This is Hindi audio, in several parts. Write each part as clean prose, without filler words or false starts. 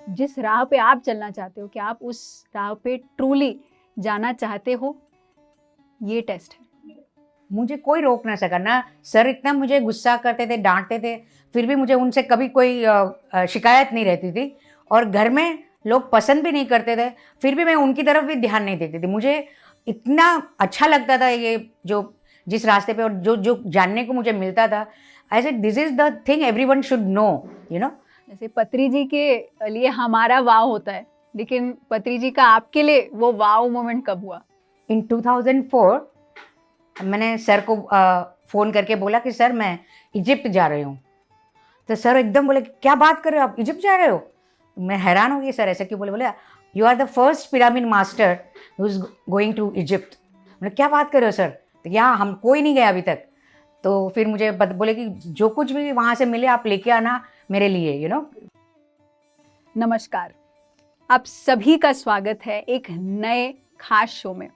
जिस राह पे आप चलना चाहते हो, क्या आप उस राह पे ट्रूली जाना चाहते हो, ये टेस्ट है। मुझे कोई रोक ना सका ना। सर इतना मुझे गुस्सा करते थे, डांटते थे, फिर भी मुझे उनसे कभी कोई शिकायत नहीं रहती थी। और घर में लोग पसंद भी नहीं करते थे, फिर भी मैं उनकी तरफ भी ध्यान नहीं देती थी। मुझे इतना अच्छा लगता था ये जो जिस रास्ते पे और जो जो जानने को मुझे मिलता था। I said this is the thing everyone should know, you know. जैसे पत्री जी के लिए हमारा वाव होता है, लेकिन पत्री जी का आपके लिए वो वाव मोमेंट कब हुआ? इन 2004 मैंने सर को फ़ोन करके बोला कि सर मैं इजिप्ट जा रही हूँ। तो सर एकदम बोले क्या बात कर रहे हो, आप इजिप्ट जा रहे हो? मैं हैरान हो गई, सर ऐसे क्यों बोले? बोले you are the first pyramid master who is going to Egypt. मैंने क्या बात कर रहे हो सर? तो यहाँ हम कोई नहीं गया अभी तक। तो फिर मुझे बोले कि जो कुछ भी वहाँ से मिले आप लेके आना मेरे लिए, यू नो। नमस्कार, आप सभी का स्वागत है एक नए खास शो में,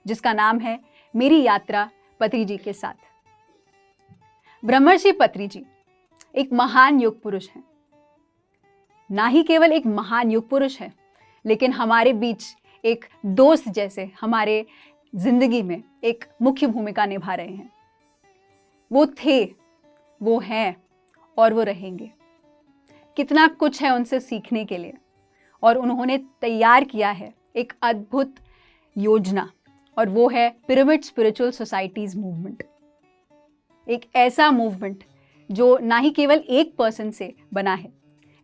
जिसका नाम है मेरी यात्रा पत्री जी के साथ। ब्रह्मर्षि पत्री जी एक महान युग पुरुष हैं। ना ही केवल एक महान युग पुरुष है, लेकिन हमारे बीच एक दोस्त जैसे हमारे जिंदगी में एक मुख्य भूमिका निभा रहे हैं। वो थे, वो हैं और वो रहेंगे। कितना कुछ है उनसे सीखने के लिए, और उन्होंने तैयार किया है एक अद्भुत योजना, और वो है पिरामिड स्पिरिचुअल सोसाइटीज मूवमेंट। एक ऐसा मूवमेंट जो ना ही केवल एक पर्सन से बना है,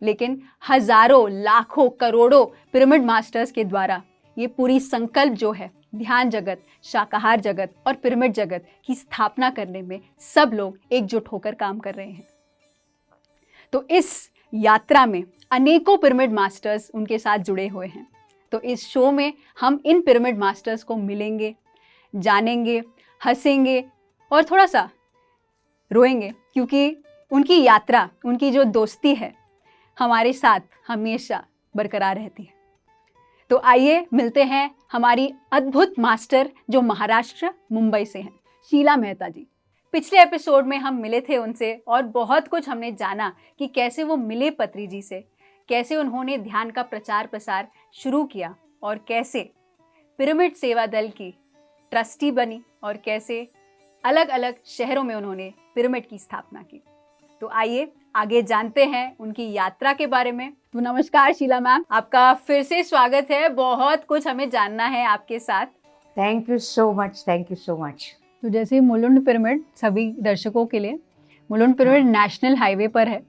लेकिन हजारों, लाखों, करोड़ों पिरामिड मास्टर्स के द्वारा ये पूरी संकल्प जो है ध्यान जगत, शाकाहार जगत और पिरामिड जगत की स्थापना करने में सब लोग एकजुट होकर काम कर रहे हैं। तो इस यात्रा में अनेकों पिरामिड मास्टर्स उनके साथ जुड़े हुए हैं। तो इस शो में हम इन पिरामिड मास्टर्स को मिलेंगे, जानेंगे, हंसेंगे और थोड़ा सा रोएंगे, क्योंकि उनकी यात्रा, उनकी जो दोस्ती है हमारे साथ हमेशा बरकरार रहती है। तो आइए मिलते हैं हमारी अद्भुत मास्टर जो महाराष्ट्र मुंबई से हैं, शीला मेहता जी। पिछले एपिसोड में हम मिले थे उनसे और बहुत कुछ हमने जाना कि कैसे वो मिले पत्री जी से, कैसे उन्होंने ध्यान का प्रचार प्रसार शुरू किया और कैसे पिरामिड सेवा दल की ट्रस्टी बनी और कैसे अलग अलग शहरों में उन्होंने पिरामिड की स्थापना की। तो आइए आगे जानते हैं उनकी यात्रा के बारे में। तो नमस्कार शीला मैम, आपका फिर से स्वागत है। बहुत कुछ हमें जानना है आपके साथ। Thank you so much, thank you so much. तो जैसे मुलुंड पिरामिड सभी दर्शकों के लिए, मुलुंड पिरामिड नेशनल हाईवे पर है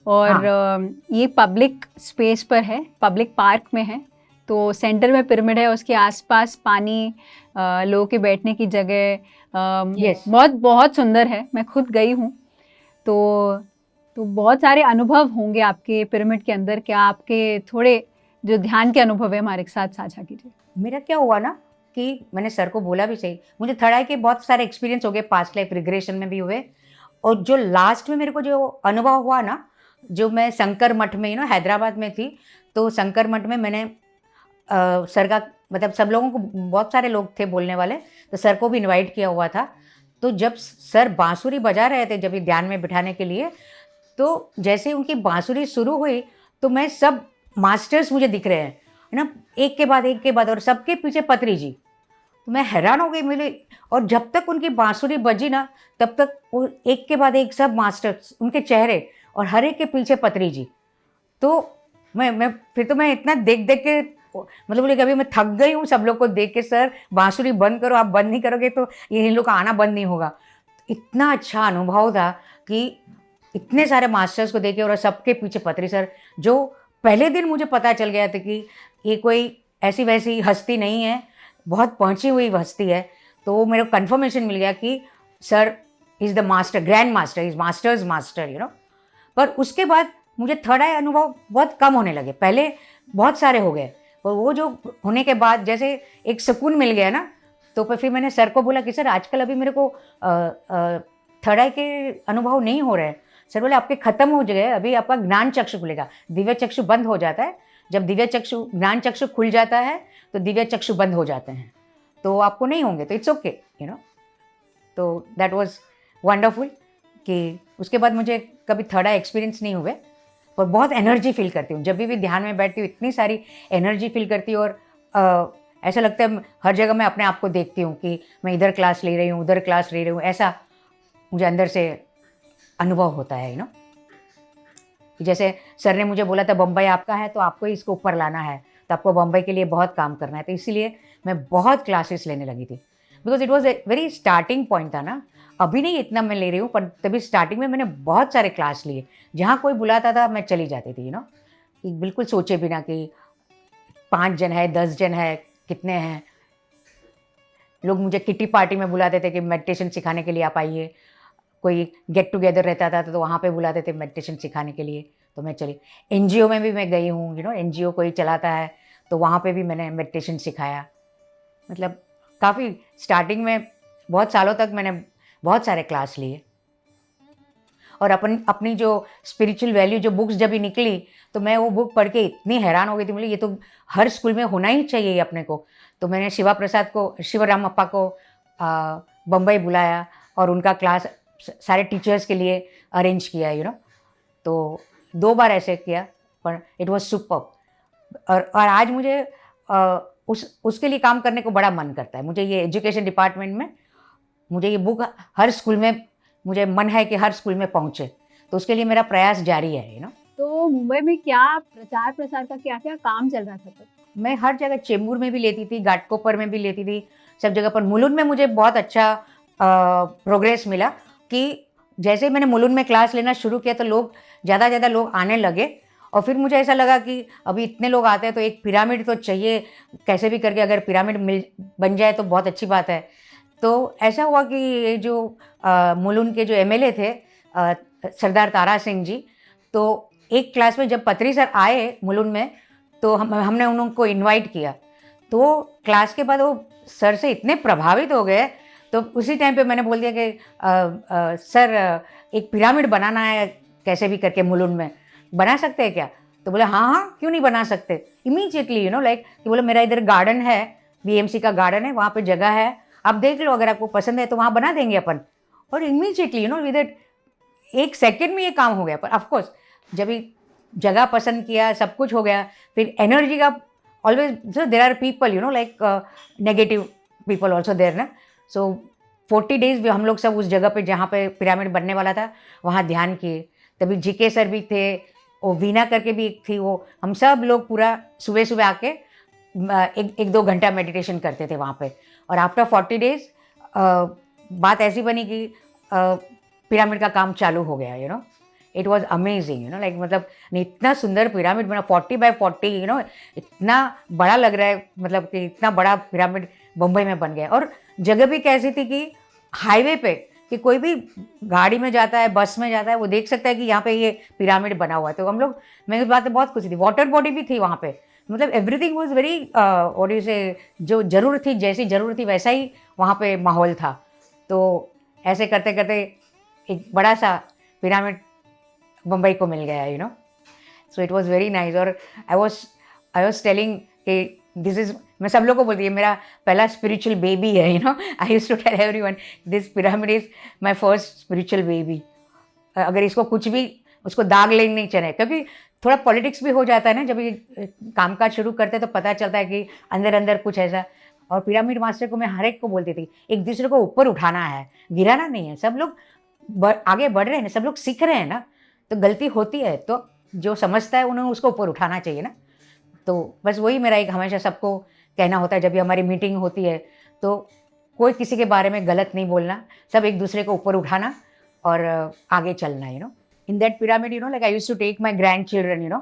और ये पब्लिक स्पेस पर है, पब्लिक पार्क में है। तो सेंटर में पिरामिड है, उसके आसपास पानी, लोगों के बैठने की जगह, बहुत बहुत सुंदर है। मैं खुद गई हूँ। तो बहुत सारे अनुभव होंगे आपके पिरामिड के अंदर। क्या आपके थोड़े जो ध्यान के अनुभव है हमारे साथ साझा कीजिए। मेरा क्या हुआ ना कि मैंने सर को बोला भी सही, मुझे थर्ड आई के बहुत सारे एक्सपीरियंस हो गए, पास्ट लाइफ रिग्रेशन में भी हुए। और जो लास्ट में मेरे को जो अनुभव हुआ ना, जो मैं शंकर मठ में हैदराबाद में थी, तो शंकर मठ में मैंने सर का मतलब सब लोगों को, बहुत सारे लोग थे बोलने वाले, तो सर को भी इनवाइट किया हुआ था। तो जब सर बांसुरी बजा रहे थे, जब ध्यान में बिठाने के लिए, तो जैसे उनकी बांसुरी शुरू हुई तो मैं सब मास्टर्स मुझे दिख रहे हैं, है ना, एक के बाद एक के बाद, और सबके पीछे पत्री जी। तो मैं हैरान हो गई मिले। और जब तक उनकी बांसुरी बजी ना, तब तक वो एक के बाद एक सब मास्टर्स, उनके चेहरे, और हर एक के पीछे पत्री जी। तो मैं फिर तो मैं इतना देख देख के मतलब बोले कि अभी मैं थक गई हूँ सब लोग को देख के। सर बांसुरी बंद करो, आप बंद नहीं करोगे तो ये इन लोग का आना बंद नहीं होगा। इतना अच्छा अनुभव था कि इतने सारे मास्टर्स को देखे और सबके पीछे पत्री सर। जो पहले दिन मुझे पता चल गया था कि ये कोई ऐसी वैसी हस्ती नहीं है, बहुत पहुंची हुई हस्ती है। तो मेरे को कन्फर्मेशन मिल गया कि sir is the master, grand master, is masters master, you know. पर उसके बाद मुझे थर्ड आई अनुभव बहुत कम होने लगे, पहले बहुत सारे हो गए। और वो जो होने के बाद जैसे एक सुकून मिल गया ना, तो फिर मैंने सर को बोला कि सर आजकल अभी मेरे को थर्ड आई के अनुभव नहीं हो रहे हैं। सर बोले आपके खत्म हो गए, अभी आपका ज्ञान चक्षु खुलेगा। दिव्य चक्षु बंद हो जाता है, जब दिव्य चक्षु, ज्ञान चक्षु खुल जाता है तो दिव्य चक्षु बंद हो जाते हैं। तो आपको नहीं होंगे तो इट्स ओके यू नो। तो दैट वाज वंडरफुल कि उसके बाद मुझे कभी थर्ड आई एक्सपीरियंस नहीं हुए, पर बहुत एनर्जी फील करती हूँ जब भी ध्यान में बैठती हूँ, इतनी सारी एनर्जी फील करती हूँ। और ऐसा लगता है हर जगह मैं अपने आप को देखती हूँ कि मैं इधर क्लास ले रही हूँ, उधर क्लास ले रही हूँ, ऐसा मुझे अंदर से अनुभव होता है यू नो। जैसे सर ने मुझे बोला था बम्बई आपका है तो आपको ही इसको ऊपर लाना है, तो आपको बम्बई के लिए बहुत काम करना है, तो इसीलिए मैं बहुत क्लासेस लेने लगी थी। Because it was a very starting point था ना, अभी नहीं इतना मैं ले रही हूँ, पर तभी स्टार्टिंग में मैंने बहुत सारे क्लास लिए, जहाँ कोई बुलाता था मैं चली जाती थी यू नो, बिल्कुल सोचे बिना कि 5 जन है, 10 जन है, कितने हैं। लोग मुझे किटी पार्टी में बुलाते थे कि मेडिटेशन सिखाने के लिए आप आइए, कोई गेट टुगेदर रहता था तो वहाँ पे बुलाते थे मेडिटेशन सिखाने के लिए, तो मैं चली। एनजीओ में भी मैं गई हूँ यू नो, एनजीओ कोई चलाता है तो वहाँ पे भी मैंने मेडिटेशन सिखाया। मतलब काफ़ी स्टार्टिंग में बहुत सालों तक मैंने बहुत सारे क्लास लिए। और अपनी जो स्पिरिचुअल वैल्यू जो बुक्स जब भी निकली तो मैं वो बुक पढ़ के इतनी हैरान हो गई थी, बोली ये तो हर स्कूल में होना ही चाहिए अपने को। तो मैंने शिवा प्रसाद को, शिवराम अप्पा को बम्बई बुलाया और उनका क्लास सारे टीचर्स के लिए अरेंज किया यू नो। तो 2 बार ऐसे किया, पर इट वाज सुपर्ब। और आज मुझे उसके लिए काम करने को बड़ा मन करता है। मुझे ये एजुकेशन डिपार्टमेंट में मुझे ये बुक हर स्कूल में, मुझे मन है कि हर स्कूल में पहुँचे, तो उसके लिए मेरा प्रयास जारी है यू नो। तो मुंबई में क्या प्रचार प्रसार का क्या क्या काम चल रहा था तब? मैं हर जगह चेंबूर में भी लेती थी, घाटकोपर में भी लेती थी, सब जगह पर। मुलुंड में मुझे बहुत अच्छा प्रोग्रेस मिला कि जैसे ही मैंने मुलुंड में क्लास लेना शुरू किया तो लोग ज़्यादा लोग आने लगे। और फिर मुझे ऐसा लगा कि अभी इतने लोग आते हैं तो एक पिरामिड तो चाहिए, कैसे भी करके अगर पिरामिड बन जाए तो बहुत अच्छी बात है। तो ऐसा हुआ कि ये जो मुलुंड के जो एमएलए थे सरदार तारा सिंह जी, तो एक क्लास में जब पत्री सर आए मुलुंड में तो हमने उनको इनवाइट किया। तो क्लास के बाद वो सर से इतने प्रभावित हो गए, तो उसी टाइम पे मैंने बोल दिया कि सर एक पिरामिड बनाना है कैसे भी करके मुलुंड में, बना सकते हैं क्या? तो बोले हाँ क्यों नहीं बना सकते। इमीजिएटली यू नो लाइक कि बोले मेरा इधर गार्डन है, बीएमसी का गार्डन है, वहाँ पे जगह है, आप देख लो, अगर आपको पसंद है तो वहाँ बना देंगे अपन। और immediately you know with 1 second में ये काम हो गया। पर ऑफकोर्स जब ये जगह पसंद किया, सब कुछ हो गया, फिर एनर्जी का always there are people you know like negative people also there ना। सो 40 डेज भी हम लोग सब उस जगह पे जहाँ पे पिरामिड बनने वाला था वहाँ ध्यान किए। तभी जीके सर भी थे, वो वीना करके भी एक थी, वो हम सब लोग पूरा सुबह आके 1-2 घंटा मेडिटेशन करते थे वहाँ पे। और आफ्टर 40 डेज बात ऐसी बनी कि पिरामिड का काम चालू हो गया you no. It was amazing you know like, मतलब इतना सुंदर पिरामिड बना 40 बाय 40 यू नो, इतना बड़ा लग रहा है, मतलब कि इतना बड़ा पिरामिड मुंबई में बन गया। और जगह भी कैसी थी कि हाईवे पे, कि कोई भी गाड़ी में जाता है, बस में जाता है, वो देख सकता है कि यहाँ पे ये पिरामिड बना हुआ है। तो हम लोग, मैं इस बात से बहुत खुशी थी। वाटर बॉडी भी थी वहाँ पे, मतलब everything was very what you से, जो जरूरत थी, जैसी जरूरत थी वैसा ही वहाँ पे माहौल था। तो ऐसे करते करते एक बड़ा सा पिरामिड मुंबई को मिल गया you know. So it was very nice. और आई वॉज टेलिंग कि दिस इज, मैं सब लोग को बोलती है मेरा पहला स्पिरिचुअल बेबी है you know. I used to tell everyone this pyramid is my first spiritual baby. अगर इसको कुछ भी उसको दाग लेने नहीं चाहिए, क्योंकि थोड़ा पॉलिटिक्स भी हो जाता है ना, जब ये कामकाज शुरू करते हैं तो पता चलता है कि अंदर अंदर कुछ ऐसा। और पिरामिड मास्टर को मैं हर एक को बोलती थी एक दूसरे को ऊपर उठाना है, गिराना नहीं है। सब लोग आगे बढ़ रहे हैं, सब लोग सीख रहे हैं ना, तो गलती होती है तो जो समझता है उन्होंने उसको ऊपर उठाना चाहिए ना। तो बस वही मेरा एक हमेशा सबको कहना होता है, जब भी हमारी मीटिंग होती है तो कोई किसी के बारे में गलत नहीं बोलना, सब एक दूसरे को ऊपर उठाना और आगे चलना you know. In that pyramid you know like I used to take my grand children you know.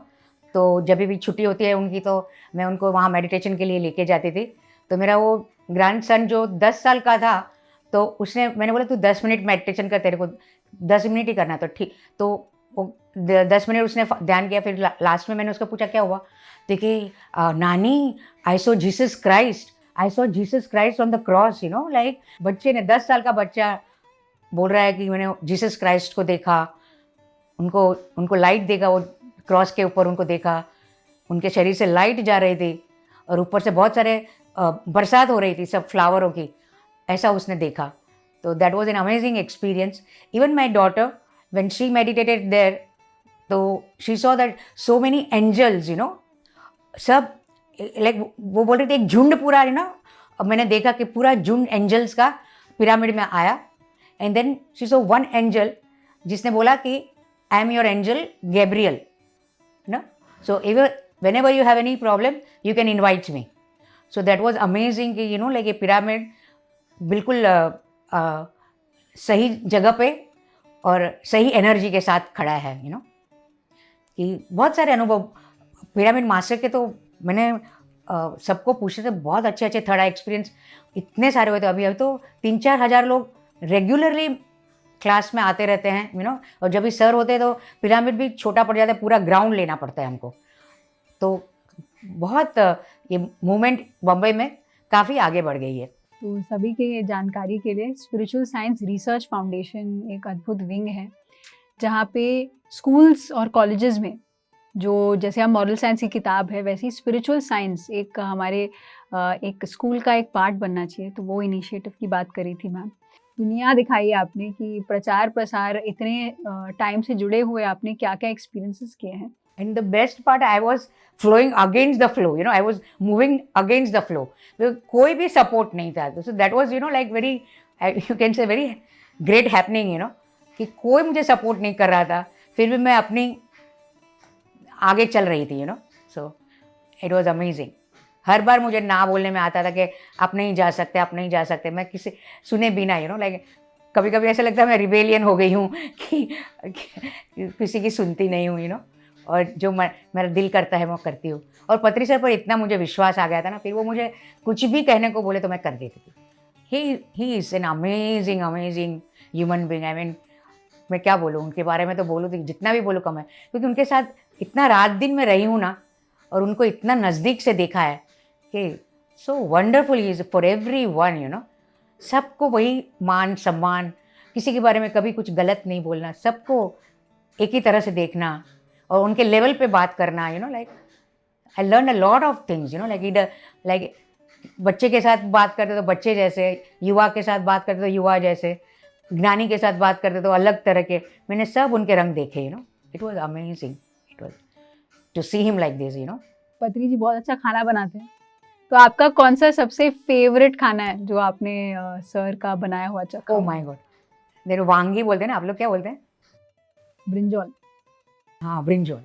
तो जब भी छुट्टी होती है उनकी तो मैं उनको वहाँ मेडिटेशन के लिए लेके जाती थी। तो मेरा वो ग्रैंड सन जो 10 साल का था, तो उसने, मैंने बोला तू 10 मिनट मेडिटेशन कर, तेरे को 10 मिनट ही करना, तो ठीक। तो वो 10 मिनट उसने ध्यान किया। फिर लास्ट में मैंने उसको पूछा क्या हुआ, देखिए नानी I saw Jesus Christ on the cross you know like. बच्चे ने, 10 साल का बच्चा बोल रहा है कि मैंने जीसस क्राइस्ट को देखा, उनको लाइट देखा, वो क्रॉस के ऊपर उनको देखा, उनके शरीर से लाइट जा रही थी और ऊपर से बहुत सारे बरसात हो रही थी सब फ्लावरों की, ऐसा उसने देखा. तो that was an amazing experience. Even my daughter when she meditated there, तो she saw that so many angels, सब लाइक वो बोल रहे थे एक झुंड पूरा अब मैंने देखा कि पूरा झुंड एंजल्स का पिरामिड में आया. And then she saw one angel जिसने बोला कि I am your angel Gabriel, so even whenever you have any problem you can invite me. So that was amazing कि लाइक ये पिरामिड बिल्कुल सही जगह पे और सही एनर्जी के साथ खड़ा है. कि बहुत सारे अनुभव पिरामिड मास्टर के तो मैंने सबको पूछे थे, बहुत अच्छे अच्छे थर्ड आई एक्सपीरियंस इतने सारे हुए थे. अभी तो 3-4 हज़ार लोग रेगुलरली क्लास में आते रहते हैं. और जब भी सर होते हैं तो पिरामिड भी छोटा पड़ जाता है, पूरा ग्राउंड लेना पड़ता है हमको. तो बहुत ये मूवमेंट बम्बई में काफ़ी आगे बढ़ गई है. तो सभी के जानकारी के लिए स्पिरिचुअल साइंस रिसर्च फाउंडेशन एक अद्भुत विंग है जहाँ पे स्कूल्स और कॉलेजेस में जो जैसे हम मॉरल साइंस की किताब है वैसे ही स्पिरिचुअल साइंस एक हमारे एक स्कूल का एक पार्ट बनना चाहिए. तो वो इनिशिएटिव की बात करी थी मैम. दुनिया दिखाई आपने कि प्रचार प्रसार इतने टाइम से जुड़े हुए आपने क्या क्या एक्सपीरियंसेस किए हैं. And the best part, I was flowing against the flow. I was moving against the flow. कोई भी support नहीं था. So that was, like very, you can say very great happening. कि कोई मुझे support नहीं कर रहा था. फिर भी मैं अपनी आगे चल रही थी. So it was amazing. हर बार मुझे ना बोलने में आता था कि आप नहीं जा सकते, आप नहीं जा सकते. मैं किसी सुने बिना, like कभी कभी ऐसा लगता है मैं रिबेलियन हो गई हूँ कि किसी की सुनती नहीं हूँ. और जो मेरा दिल करता है वो करती हूँ. और पत्री सर पर इतना मुझे विश्वास आ गया था ना, फिर वो मुझे कुछ भी कहने को बोले तो मैं कर देती थी. He is an amazing human being. I mean मैं क्या बोलूँ उनके बारे में, तो बोलूँ तो जितना भी बोलूँ कम है, क्योंकि उनके साथ इतना रात दिन में रही हूँ ना, और उनको इतना नज़दीक से देखा है कि so wonderful is for every one. सबको वही मान सम्मान, किसी के बारे में कभी कुछ गलत नहीं बोलना, सबको एक ही तरह से देखना और उनके लेवल पे बात करना. Like I learn a lot of things. Like बच्चे के साथ बात करते तो बच्चे जैसे, युवा के साथ बात करते तो युवा जैसे, ज्ञानी के साथ बात करते तो अलग तरह के. मैंने सब उनके रंग देखे. It was amazing. It was to see him like this. Patri ji बहुत अच्छा खाना बनाते हैं. तो आपका कौन सा सबसे फेवरेट खाना है जो आपने सर का बनाया हुआ चखा? ओह माय गॉड, देखो वांगी बोलते हैं ना, आप लोग क्या बोलते हैं? ब्रिंजॉल. हाँ, ब्रिंजॉल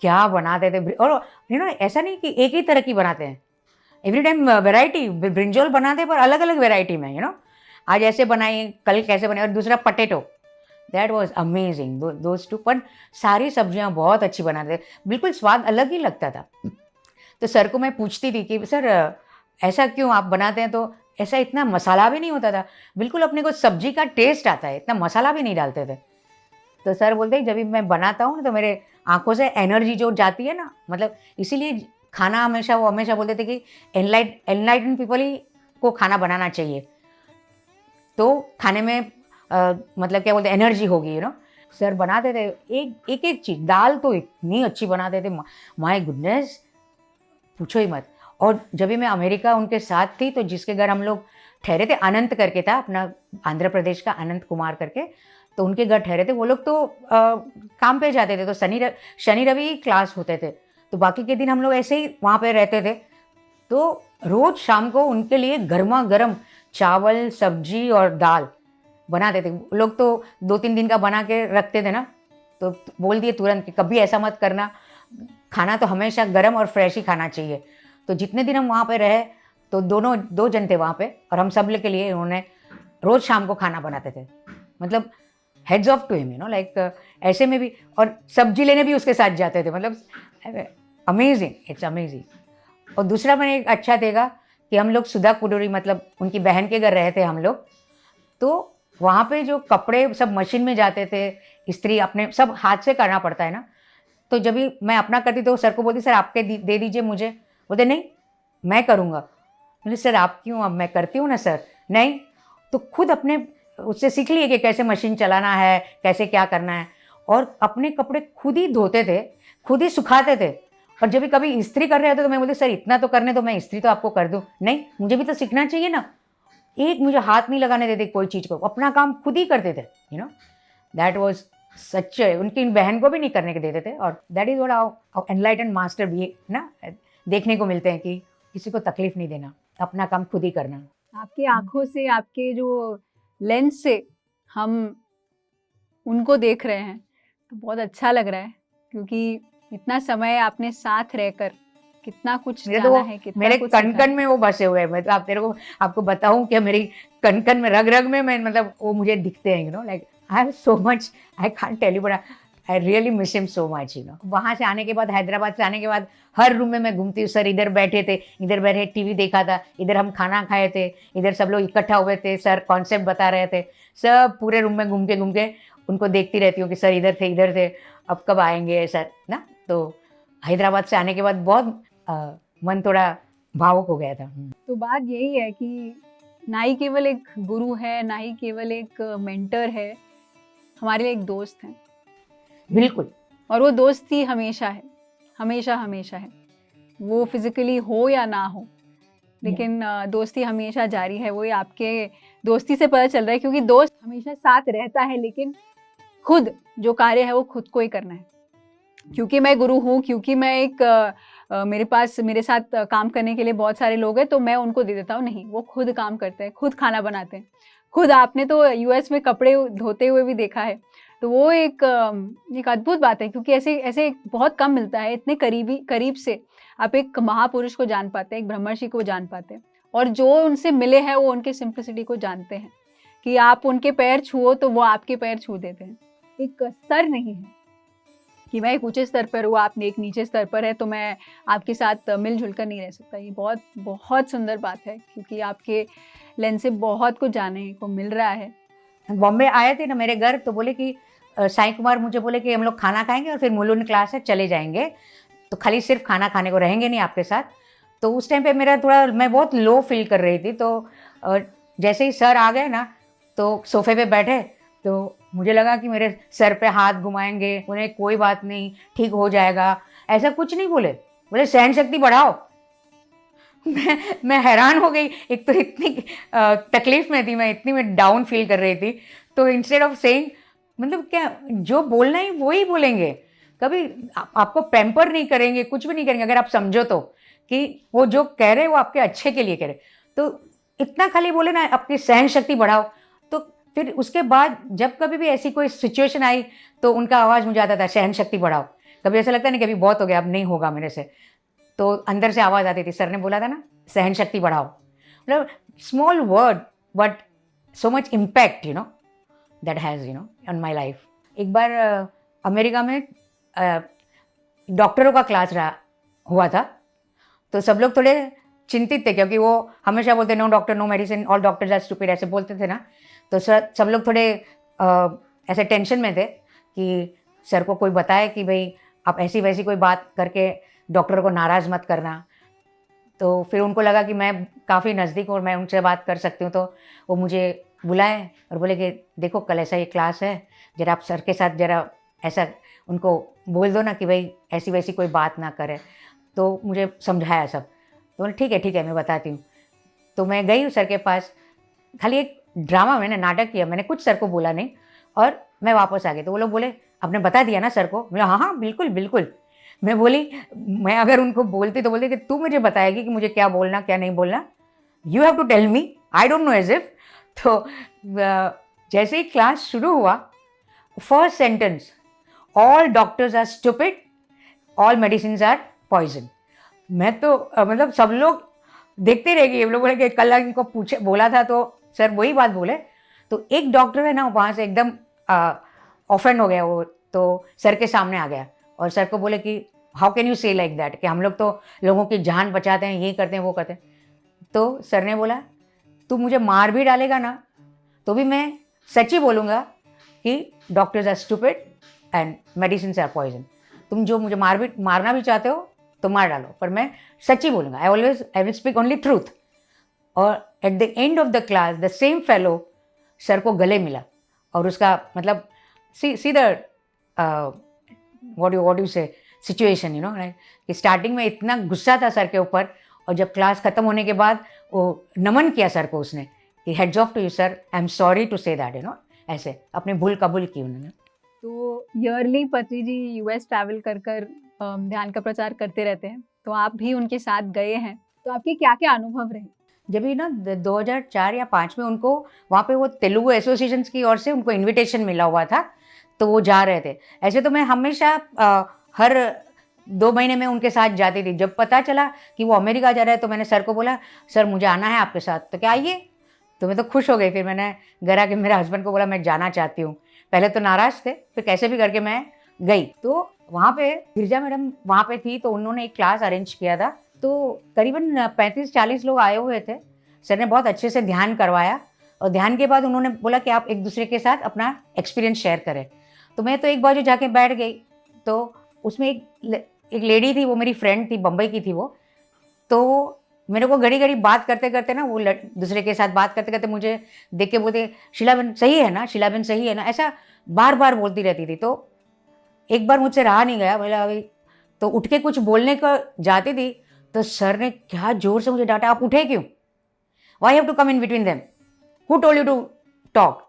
क्या बनाते थे. और ऐसा नहीं कि एक ही तरह की बनाते हैं, एवरी टाइम वैरायटी. ब्रिंजॉल बनाते पर अलग अलग वैरायटी में. आज ऐसे बनाई, कल कैसे बनाई, और दूसरा potato. That was amazing those two. पर सारी सब्जियां बहुत अच्छी बनाते थे, बिल्कुल स्वाद अलग ही लगता था. तो सर को मैं पूछती थी कि सर ऐसा क्यों आप बनाते हैं, तो ऐसा इतना मसाला भी नहीं होता था, बिल्कुल अपने को सब्जी का टेस्ट आता है, इतना मसाला भी नहीं डालते थे. तो सर बोलते हैं जब भी मैं बनाता हूँ ना तो मेरे आंखों से एनर्जी जो जाती है ना, मतलब इसीलिए खाना वो हमेशा बोलते थे कि एनलाइटन पीपल ही को खाना बनाना चाहिए, तो खाने में मतलब क्या बोलते हैं एनर्जी होगी. सर बनाते थे एक चीज़. दाल तो इतनी अच्छी बनाते थे, माय गुडनेस, पूछो ही मत. और जब भी मैं अमेरिका उनके साथ थी तो जिसके घर हम लोग ठहरे थे, अनंत करके था अपना, आंध्र प्रदेश का अनंत कुमार करके, तो उनके घर ठहरे थे. वो लोग तो काम पे जाते थे, तो शनि रवि क्लास होते थे, तो बाकी के दिन हम लोग ऐसे ही वहाँ पे रहते थे. तो रोज़ शाम को उनके लिए गर्मा गर्म चावल सब्जी और दाल बनाते थे. लोग तो 2-3 दिन का बना के रखते थे ना, तो बोल दिए तुरंत कि कभी ऐसा मत करना, खाना तो हमेशा गर्म और फ्रेश ही खाना चाहिए. तो जितने दिन हम वहाँ पे रहे, तो 2 जन थे वहाँ पे, और हम सब के लिए उन्होंने रोज़ शाम को खाना बनाते थे. मतलब heads off to him, like ऐसे में भी, और सब्जी लेने भी उसके साथ जाते थे. मतलब अमेजिंग, इट्स अमेजिंग. और दूसरा मैंने एक अच्छा देखा कि हम लोग सुधा कुडूरी, मतलब उनकी बहन के घर रहे थे हम लोग, तो वहाँ पे जो कपड़े सब मशीन में जाते थे, इस्त्री अपने सब हाथ से करना पड़ता है ना. तो जब भी मैं अपना करती तो सर को बोलती सर आपके दे दीजिए मुझे. बोलते नहीं मैं करूँगा. बोले सर आप क्यों, अब मैं करती हूँ ना सर. नहीं, तो खुद अपने उससे सीख लिए कि कैसे मशीन चलाना है, कैसे क्या करना है, और अपने कपड़े खुद ही धोते थे, खुद ही सुखाते थे, और जब भी कभी इस्त्री कर रहे होते तो मैं बोलती सर इतना तो करने दो, मैं इस्त्री तो आपको कर दूँ। नहीं, मुझे भी तो सीखना चाहिए ना। एक मुझे हाथ नहीं लगाने देते कोई चीज़ को, अपना काम खुद ही करते थे, you know. That was such, उनकी बहन को भी नहीं करने के देते थे। और that is what enlightened master भी ना देखने को मिलते हैं, कि किसी को तकलीफ नहीं देना, अपना काम खुद ही करना। आपकी आंखों से, आपके जो लेंस से हम उनको देख रहे हैं तो बहुत अच्छा लग रहा है, क्योंकि इतना समय आपने साथ रहकर कितना कुछ जाना है, कितना मेरे कुछ कण सीखा कण में वो बसे हुए हैं। मैं तो आपको बताऊं कि मेरी कण कण में, रग रग में मैं, मतलब वो मुझे दिखते हैं, you know. Like I have so much, I can't tell you, but I really miss him so much, you know. वहाँ से आने के बाद, हैदराबाद से आने के बाद हर रूम में मैं घूमती हूँ। सर इधर बैठे थे, इधर बैठे टीवी देखा था, इधर हम खाना खाए थे, इधर सब लोग इकट्ठा हुए थे, सर कॉन्सेप्ट बता रहे थे। सब पूरे रूम में घूम के उनको देखती रहती हूँ कि सर इधर थे, अब कब आएंगे सर ना। तो हैदराबाद से आने के बाद बहुत मन थोड़ा भावुक हो गया था। तो बात यही है कि ना ही केवल एक गुरु है, ना ही केवल एक मेंटर है, हमारे लिए एक दोस्त है। बिल्कुल। और वो दोस्ती हमेशा है, हमेशा हमेशा है, वो फिजिकली हो या ना हो, लेकिन दोस्ती हमेशा जारी है। वही आपके दोस्ती से पता चल रहा है, क्योंकि दोस्त हमेशा साथ रहता है, लेकिन खुद जो कार्य है वो खुद को ही करना है। क्योंकि मैं गुरु हूँ, क्योंकि मैं एक मेरे साथ काम करने के लिए बहुत सारे लोग हैं, तो मैं उनको दे देता हूँ। नहीं, वो खुद काम करते हैं, खुद खाना बनाते हैं, खुद। आपने तो यूएस में कपड़े धोते हुए भी देखा है, तो वो एक अद्भुत बात है, क्योंकि ऐसे बहुत कम मिलता है। इतने करीब से आप एक महापुरुष को जान पाते हैं, एक ब्रह्मर्षि को जान पाते हैं, और जो उनसे मिले हैं वो उनके सिंप्लिसिटी को जानते हैं, कि आप उनके पैर छुओ तो वो आपके पैर छू देते हैं। एक स्तर नहीं है कि मैं एक ऊंचे स्तर पर हूँ, आप एक नीचे स्तर पर है, तो मैं आपके साथ मिलजुल कर नहीं रह सकता। ये बहुत बहुत सुंदर बात है, क्योंकि आपके लेंस से बहुत कुछ जानने को मिल रहा है। बॉम्बे आए थे ना मेरे घर, तो बोले कि साईं कुमार मुझे बोले कि हम लोग खाना खाएंगे और फिर मुलुंड क्लास है, चले जाएंगे, तो खाली सिर्फ खाना खाने को रहेंगे नहीं आपके साथ। तो उस टाइम पे मेरा थोड़ा, मैं बहुत लो फील कर रही थी। तो जैसे ही सर आ गए ना, तो सोफे पे बैठे, तो मुझे लगा कि मेरे सर पे हाथ घुमाएंगे, उन्हें कोई बात नहीं, ठीक हो जाएगा, ऐसा कुछ नहीं बोले। बोले सहन शक्ति बढ़ाओ। मैं हैरान हो गई। एक तो इतनी तकलीफ में थी मैं, इतनी मैं डाउन फील कर रही थी। तो इंस्टेड ऑफ सेइंग, मतलब क्या, जो बोलना है वो ही बोलेंगे, कभी आपको पैम्पर नहीं करेंगे, कुछ भी नहीं करेंगे, अगर आप समझो तो, कि वो जो कह रहे हैं वो आपके अच्छे के लिए कह रहे। तो इतना खाली बोले ना, अपनी सहन शक्ति बढ़ाओ। तो फिर उसके बाद जब कभी भी ऐसी कोई सिचुएशन आई, तो उनका आवाज़ मुझे आता था, सहन शक्ति बढ़ाओ। कभी ऐसा लगता नहीं कि अभी बहुत हो गया, अब नहीं होगा मेरे से, तो अंदर से आवाज़ आती थी, सर ने बोला था ना सहन शक्ति बढ़ाओ। मतलब small word but so much impact, you know, that has, you know, on my life. एक बार अमेरिका में डॉक्टरों का क्लास हुआ था, तो सब लोग थोड़े चिंतित थे, क्योंकि वो हमेशा बोलते no doctor no medicine, all doctors are stupid, ऐसे बोलते थे ना। तो सब लोग थोड़े ऐसे टेंशन में थे कि सर को कोई बताए कि भाई आप ऐसी वैसी कोई बात करके डॉक्टर को नाराज़ मत करना। तो फिर उनको लगा कि मैं काफ़ी नज़दीक और मैं उनसे बात कर सकती हूँ, तो वो मुझे बुलाए और बोले कि देखो कल ऐसा ये क्लास है, ज़रा आप सर के साथ ज़रा ऐसा उनको बोल दो ना कि भाई ऐसी वैसी कोई बात ना करे। तो मुझे समझाया सब, तो बोले ठीक है मैं बताती हूँ। तो मैं गई सर के पास, खाली एक ड्रामा मैंने नाटक किया, मैंने कुछ सर को बोला नहीं, और मैं वापस आ गई। तो वो लोग बोले आपने बता दिया ना सर को? बोला हाँ बिल्कुल बिल्कुल। मैं बोली मैं अगर उनको बोलती तो बोलती कि तू मुझे बताएगी कि मुझे क्या बोलना क्या नहीं बोलना, you have to tell me, I don't know as if. तो जैसे ही क्लास शुरू हुआ, first sentence, all doctors are stupid, all medicine are poison. मैं तो मतलब सब लोग देखते रह गए। लोग बोले कि कल इनको पूछे बोला था तो सर वही बात बोले। तो एक डॉक्टर है ना वहाँ से एकदम ऑफेंड हो गया वो, तो सर के सामने आ गया और सर को बोले कि हाउ कैन यू से लाइक दैट, कि हम लोग तो लोगों की जान बचाते हैं, ये करते हैं वो करते हैं। तो सर ने बोला तू मुझे मार भी डालेगा ना तो भी मैं सच ही बोलूँगा कि doctors are stupid and medicine are poison. तुम जो मुझे मारना भी चाहते हो तो मार डालो, पर मैं सच ही बोलूँगा, I will speak only truth. और at the end of the class the same fellow sir को गले मिला और उसका मतलब see the what you say situation, you know, कि स्टार्टिंग में इतना गुस्सा था सर के ऊपर, और जब क्लास ख़त्म होने के बाद वो नमन किया सर को उसने कि heads off to you sir, I am sorry to say that, you know, ऐसे अपनी भूल कबूल की उन्होंने। तो ईयरली पत्री जी यूएस ट्रैवल कर कर ध्यान का प्रचार करते रहते हैं, तो आप भी उनके साथ गए हैं, तो आपके क्या क्या अनुभव रहे? जब भी ना 2004 या 5 में उनको वहाँ पे वो तेलुगु एसोसिएशन की ओर से उनको इनविटेशन मिला हुआ था, तो वो जा रहे थे। ऐसे तो मैं हमेशा हर 2 महीने में उनके साथ जाती थी। जब पता चला कि वो अमेरिका जा रहे हैं तो मैंने सर को बोला, सर मुझे आना है आपके साथ, तो क्या आइए। तो मैं तो खुश हो गई। फिर मैंने घर आके मेरे हस्बैंड को बोला मैं जाना चाहती हूँ। पहले तो नाराज़ थे, फिर कैसे भी करके मैं गई। तो वहाँ पे गिरजा मैडम वहाँ पे थी, तो उन्होंने एक क्लास अरेंज किया था, तो करीबन 35-40 लोग आए हुए थे। सर ने बहुत अच्छे से ध्यान करवाया, और ध्यान के बाद उन्होंने बोला कि आप एक दूसरे के साथ अपना एक्सपीरियंस शेयर करें। तो मैं तो एक बाजू जाके बैठ गई, तो उसमें एक लेडी थी, वो मेरी फ्रेंड थी, बम्बई की थी वो। तो मेरे को घड़ी घड़ी बात करते करते ना, वो दूसरे के साथ बात करते करते मुझे देख के बोलते, शीलाबेन सही है ना, शीलाबेन सही है ना, ऐसा बार बार बोलती रहती थी। तो एक बार मुझसे रहा नहीं गया, बोला अभी, तो उठ के कुछ बोलने को जाती थी, तो सर ने क्या जोर से मुझे डांटा, आप उठे क्यों, why have to come in between them, who told you to talk.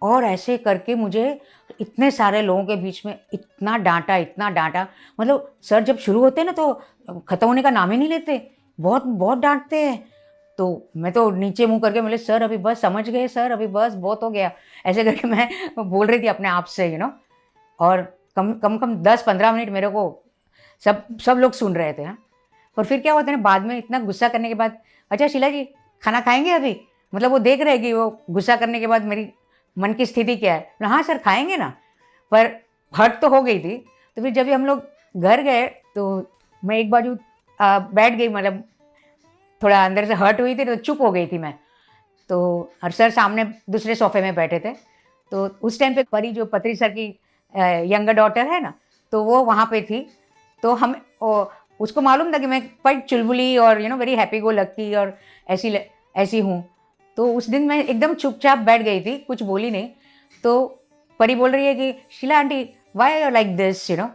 और ऐसे करके मुझे इतने सारे लोगों के बीच में इतना डांटा, मतलब सर जब शुरू होते हैं ना तो ख़त्म होने का नाम ही नहीं लेते, बहुत बहुत डांटते हैं। तो मैं तो नीचे मुंह करके बोले, सर अभी बस, समझ गए सर, अभी बस बहुत हो गया, ऐसे करके मैं बोल रही थी अपने आप से, यू नो। और कम 10-15 मिनट मेरे को सब लोग सुन रहे थे। हाँ, और फिर क्या होता है ना, बाद में इतना गुस्सा करने के बाद, अच्छा शीला जी खाना खाएंगे अभी, मतलब वो देख रहे हैं कि वो गुस्सा करने के बाद मेरी मन की स्थिति क्या है। हाँ सर खाएंगे ना, पर हर्ट तो हो गई थी। तो फिर जब हम लोग घर गए तो मैं एक बाजू बैठ गई, मतलब थोड़ा अंदर से हर्ट हुई थी, तो चुप हो गई थी मैं। तो और सर सामने दूसरे सोफे में बैठे थे। तो उस टाइम पे परी, जो पत्री सर की यंगर डॉटर है ना, तो वो वहाँ पे थी। तो उसको मालूम था कि मैं क्वाइट चुलबुली और you know very happy go lucky और ऐसी हूँ। तो उस दिन मैं एकदम चुपचाप बैठ गई थी, कुछ बोली नहीं। तो परी बोल रही है कि Sheela aunty why are like this, you know,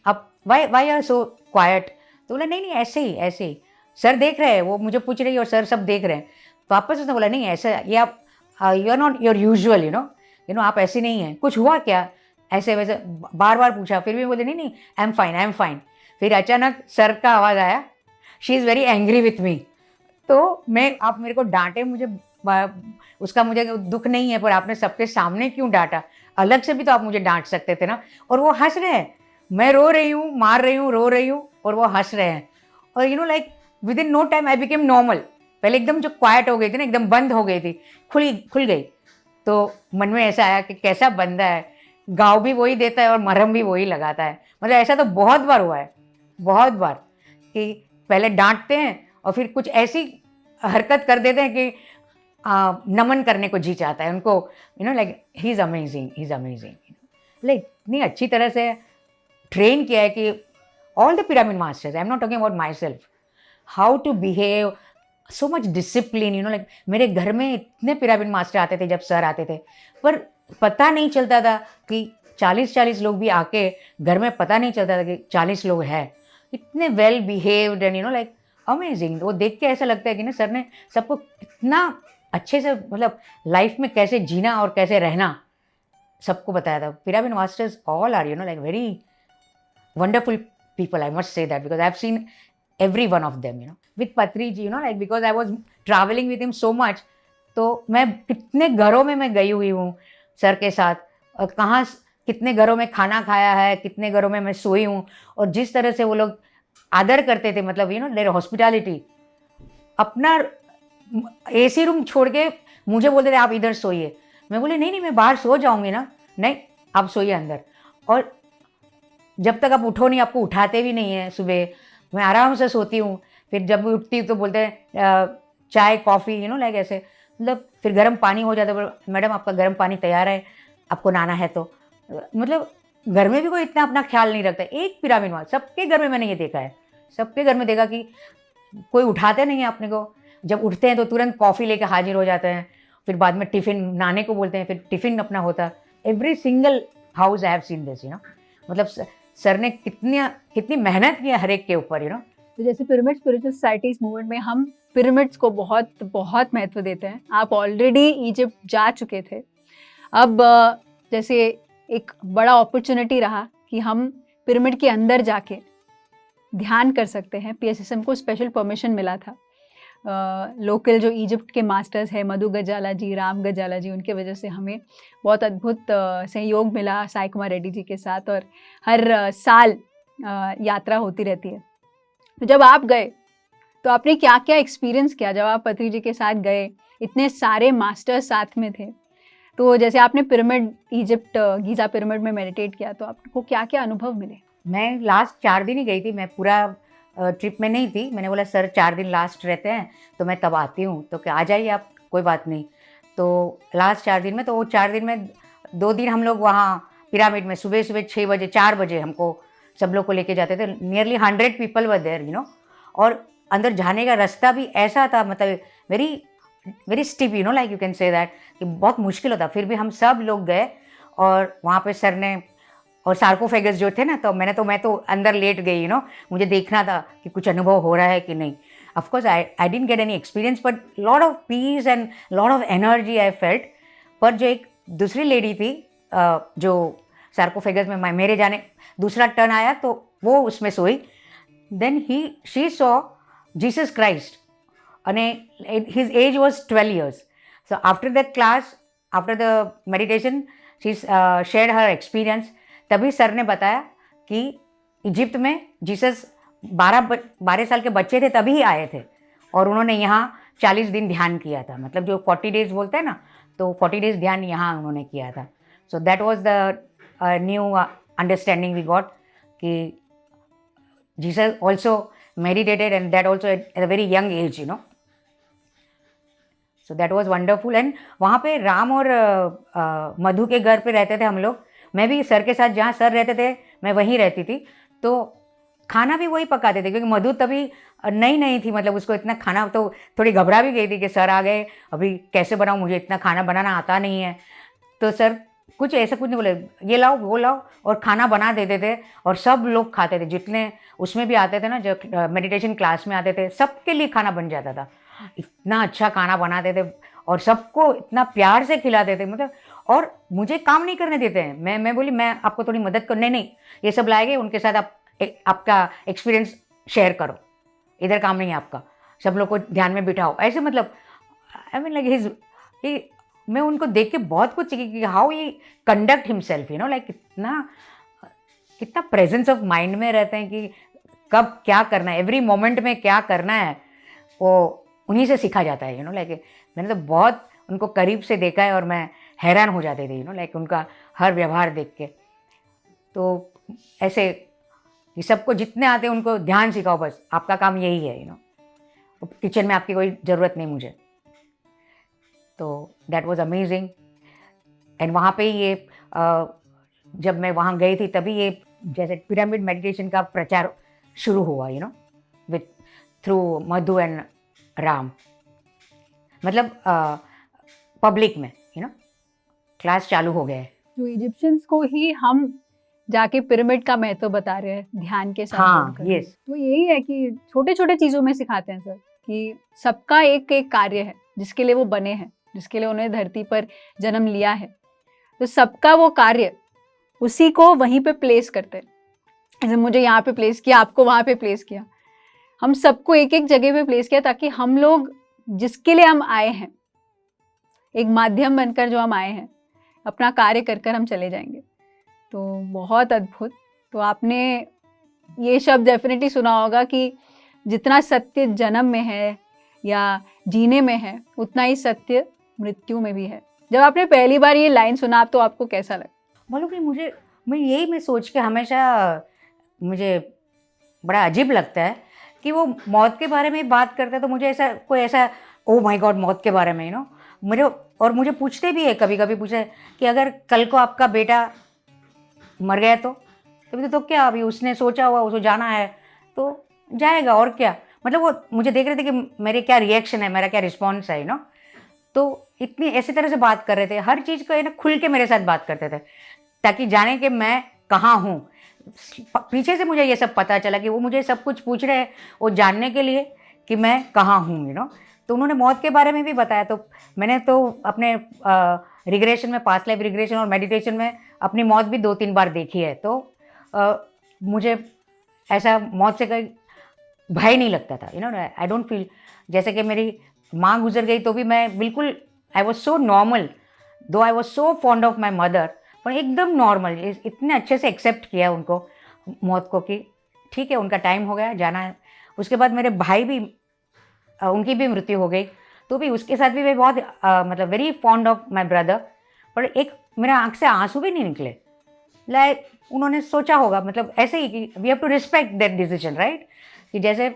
आप वाई आर सो क्वाइट। तो बोला नहीं ऐसे ही सर देख रहे हैं, वो मुझे पूछ रही है और सर सब देख रहे हैं। वापस उसने बोला नहीं ऐसा, ये आप you are not your usual, you know आप ऐसे नहीं हैं, कुछ हुआ क्या, ऐसे वैसे बार बार पूछा। फिर भी बोले नहीं आई एम फाइन। फिर अचानक सर का आवाज़ आया, she is very angry with me. तो आप मेरे को डांटे, उसका मुझे दुख नहीं है, पर आपने सबके सामने क्यों डांटा, अलग से भी तो आप मुझे डांट सकते थे ना। और वो हंस रहे हैं, मैं रो रही हूँ, मार रही हूँ, रो रही हूँ, और वो हंस रहे हैं। और you know like within no time I became normal. पहले एकदम जो क्वाइट हो गई थी ना, एकदम बंद हो गई थी, खुल गई। तो मन में ऐसा आया कि कैसा बंदा है, गाँव भी वही देता है और मरहम भी वही लगाता है। मतलब ऐसा तो बहुत बार हुआ है, बहुत बार, कि पहले डांटते हैं और फिर कुछ ऐसी हरकत कर देते हैं कि नमन करने को जी चाहता है उनको, you know like he is amazing like इतनी अच्छी तरह से ट्रेन किया है कि all the pyramid masters, I am not talking about myself, how to behave, so much discipline, you know like मेरे घर में इतने पिरामिड मास्टर आते थे जब सर आते थे, पर पता नहीं चलता था कि 40 लोग भी आके घर में, पता नहीं चलता था कि 40 लोग हैं, इतने well behaved and you know like amazing. वो देख के ऐसा लगता है कि ना सर ने सबको कितना अच्छे से, मतलब लाइफ में कैसे जीना और कैसे रहना सबको बताया था। Pyramid masters all are you know like very wonderful people, I must say that, because I've seen every one of them, you know. With Patri ji, you know, like because I was traveling with him so much, तो मैं कितने घरों में मैं गई हुई हूँ सर के साथ, और कहाँ कितने घरों में खाना खाया है, कितने घरों में मैं सोई हूँ, और जिस तरह से वो लोग आदर करते थे, मतलब यू नो देयर हॉस्पिटैलिटी, अपना एसी रूम छोड़ के मुझे बोलते थे आप इधर सोइए। मैं बोली नहीं मैं बाहर सो जाऊँगी ना, नहीं आप सोइए अंदर। और जब तक आप उठो नहीं, आपको उठाते भी नहीं है सुबह, मैं आराम से सोती हूँ। फिर जब भी उठती हूँ तो बोलते हैं चाय कॉफ़ी, यू नो लाइक ऐसे, मतलब फिर गर्म पानी हो जाता है, मैडम आपका गर्म पानी तैयार है, आपको नहाना है तो। मतलब घर में भी कोई इतना अपना ख्याल नहीं रखता। एक पिरामिड माँ, सबके घर में मैंने ये देखा है, सबके घर में देखा कि कोई उठाते नहीं है अपने को। जब उठते हैं तो तुरंत कॉफ़ी लेके हाजिर हो जाते हैं, फिर बाद में टिफ़िन नहाने को बोलते हैं, फिर टिफ़िन अपना होता है। Every single house I have seen this, you no, मतलब सर ने कितनी कितनी मेहनत की है हर एक के ऊपर, यू नो। तो जैसे पिरामिड स्पिरिचुअल सोसाइटीज मूवमेंट में हम पिरामिड्स को बहुत बहुत महत्व देते हैं। आप ऑलरेडी इजिप्ट जा चुके थे, अब जैसे एक बड़ा अपॉर्चुनिटी रहा कि हम पिरामिड के अंदर जाके ध्यान कर सकते हैं। पीएसएसएम को स्पेशल परमिशन मिला था। लोकल जो इजिप्ट के मास्टर्स हैं मधु गजाला जी, राम गजाला जी, उनके वजह से हमें बहुत अद्भुत सहयोग मिला साई कुमार रेड्डी जी के साथ, और हर साल यात्रा होती रहती है। तो जब आप गए तो आपने क्या क्या एक्सपीरियंस किया? जब आप पत्री जी के साथ गए, इतने सारे मास्टर्स साथ में थे, तो जैसे आपने पिरामिड इजिप्ट गीज़ा पिरामिड में मेडिटेट किया, तो आपको क्या क्या अनुभव मिले? मैं लास्ट 4 दिन ही गई थी, मैं पूरा ट्रिप में नहीं थी। मैंने बोला सर 4 दिन लास्ट रहते हैं तो मैं तब आती हूँ, तो क्या आ जाइए आप, कोई बात नहीं। तो लास्ट 4 दिन में, तो वो 4 दिन में 2 दिन हम लोग वहाँ पिरामिड में सुबह सुबह 6 बजे 4 बजे हमको सब लोग को लेके जाते थे। Nearly 100 people were there, you know. और अंदर जाने का रास्ता भी ऐसा था, मतलब very very steep, you know, like you can say that, कि बहुत मुश्किल होता। फिर भी हम सब लोग गए और वहाँ पे सर ने, और सार्कोफेगस जो थे ना, तो मैं तो अंदर लेट गई, यू नो। मुझे देखना था कि कुछ अनुभव हो रहा है कि नहीं। Of course I didn't get any experience, but lot of peace and lot of energy I felt. पर जो एक दूसरी लेडी थी जो सार्कोफेगस में मेरे जाने दूसरा टर्न आया, तो वो उसमें सोई। Then she saw Jesus Christ, and his age was 12 years. So after that class, after the meditation, she shared her experience. तभी सर ने बताया कि इजिप्ट में जीसस 12 साल के बच्चे थे तभी आए थे, और उन्होंने यहाँ 40 दिन ध्यान किया था। मतलब जो 40 डेज बोलते हैं ना, तो 40 डेज ध्यान यहाँ उन्होंने किया था। So that was the new understanding we got कि Jesus also meditated, and that also at a very young age, you know. So that was wonderful. And वहाँ पे राम और मधु के घर पे रहते थे हम लोग। मैं भी सर के साथ जहाँ सर रहते थे मैं वहीं रहती थी, तो खाना भी वही पकाते थे, क्योंकि मधु तभी नई थी, मतलब उसको इतना खाना, तो थोड़ी घबरा भी गई थी कि सर आ गए, अभी कैसे बनाऊँ, मुझे इतना खाना बनाना आता नहीं है। तो सर कुछ ऐसा कुछ नहीं बोले, ये लाओ वो लाओ, और खाना बना देते थे, और सब लोग खाते थे। जितने उसमें भी आते थे ना, जो मेडिटेशन क्लास में आते थे, सबके लिए खाना बन जाता था। इतना अच्छा खाना बनाते थे और सबको इतना प्यार से खिलाते थे, मतलब। और मुझे काम नहीं करने देते हैं। मैं बोली मैं आपको थोड़ी मदद कर, नहीं ये सब लाएंगे, उनके साथ आप आपका एक्सपीरियंस शेयर करो, इधर काम नहीं है आपका, सब लोग को ध्यान में बिठाओ, ऐसे। मतलब आई मीन लाइक मैं उनको देख के बहुत कुछ सीखी कि how he conduct himself, you know, like कितना प्रेजेंस ऑफ माइंड में रहते हैं कि कब क्या करना है, एवरी मोमेंट में क्या करना है, वो उन्हीं से सीखा जाता है, यू नो। लाइक मैंने तो बहुत उनको करीब से देखा है और मैं हैरान हो जाते थे, यू नो, लाइक उनका हर व्यवहार देख के। तो ऐसे कि सबको जितने आते हैं उनको ध्यान सिखाओ, बस आपका काम यही है, यू नो। किचन में आपकी कोई ज़रूरत नहीं मुझे। तो दैट वाज अमेजिंग। एंड वहाँ पे ये जब मैं वहाँ गई थी तभी ये जैसे पिरामिड मेडिटेशन का प्रचार शुरू हुआ, you know, with through Madhu and Ram. मतलब पब्लिक में, यू नो, क्लास चालू हो गए। तो इजिप्शियंस को ही हम जाके पिरामिड का महत्व बता रहे हैं ध्यान के साथ। हाँ, यस। तो यही है कि छोटे छोटे चीज़ों में सिखाते हैं सर कि सबका एक एक कार्य है जिसके लिए वो बने हैं, जिसके लिए उन्हें धरती पर जन्म लिया है। तो सबका वो कार्य उसी को वहीं पे प्लेस करते हैं। जैसे मुझे यहाँ पे प्लेस किया, आपको वहाँ पे प्लेस किया, हम सबको एक एक जगह पे प्लेस किया, ताकि हम लोग जिसके लिए हम आए हैं, एक माध्यम बनकर जो हम आए हैं, अपना कार्य कर कर हम चले जाएंगे। तो बहुत अद्भुत। तो आपने ये शब्द डेफिनेटली सुना होगा कि जितना सत्य जन्म में है या जीने में है, उतना ही सत्य मृत्यु में भी है। जब आपने पहली बार ये लाइन सुना तो आपको कैसा लगा? मालूम नहीं, मैं सोच के हमेशा मुझे बड़ा अजीब लगता है कि वो मौत के बारे में बात करता है, तो मुझे ऐसा ओ माय गॉड, मौत के बारे में, यू नो। मुझे पूछते भी है, कभी कभी पूछे कि अगर कल को आपका बेटा मर गया तो क्या, अभी उसने सोचा हुआ उसको जाना है तो जाएगा, और क्या। मतलब वो मुझे देख रहे थे कि मेरे क्या रिएक्शन है, मेरा क्या रिस्पॉन्स है, यू नो। तो इतनी ऐसी तरह से बात कर रहे थे, हर चीज़ को ना खुल के मेरे साथ बात करते थे, ताकि जाने कि मैं कहाँ हूँ। पीछे से मुझे ये सब पता चला कि वो मुझे सब कुछ पूछ रहे हैं वो जानने के लिए कि मैं कहाँ हूँ, तो उन्होंने मौत के बारे में भी बताया। तो मैंने तो अपने रिग्रेशन में, पास्ट लाइफ रिग्रेशन और मेडिटेशन में अपनी मौत भी 2-3 बार देखी है। तो मुझे ऐसा मौत से कहीं भय नहीं लगता था, आई डोंट फील। जैसे कि मेरी माँ गुजर गई तो भी मैं बिल्कुल, आई वॉज सो नॉर्मल, दो I was so fond of my mother, पर एकदम नॉर्मल, इतने अच्छे से एक्सेप्ट किया उनको, मौत को, कि ठीक है उनका टाइम हो गया, जाना है। उसके बाद मेरे भाई भी, उनकी भी मृत्यु हो गई, तो भी उसके साथ भी मैं बहुत मतलब very fond of my brother, पर एक मेरे आँख से आंसू भी नहीं निकले। लाइक उन्होंने सोचा होगा, मतलब ऐसे ही कि we have to respect that decision, right, कि जैसे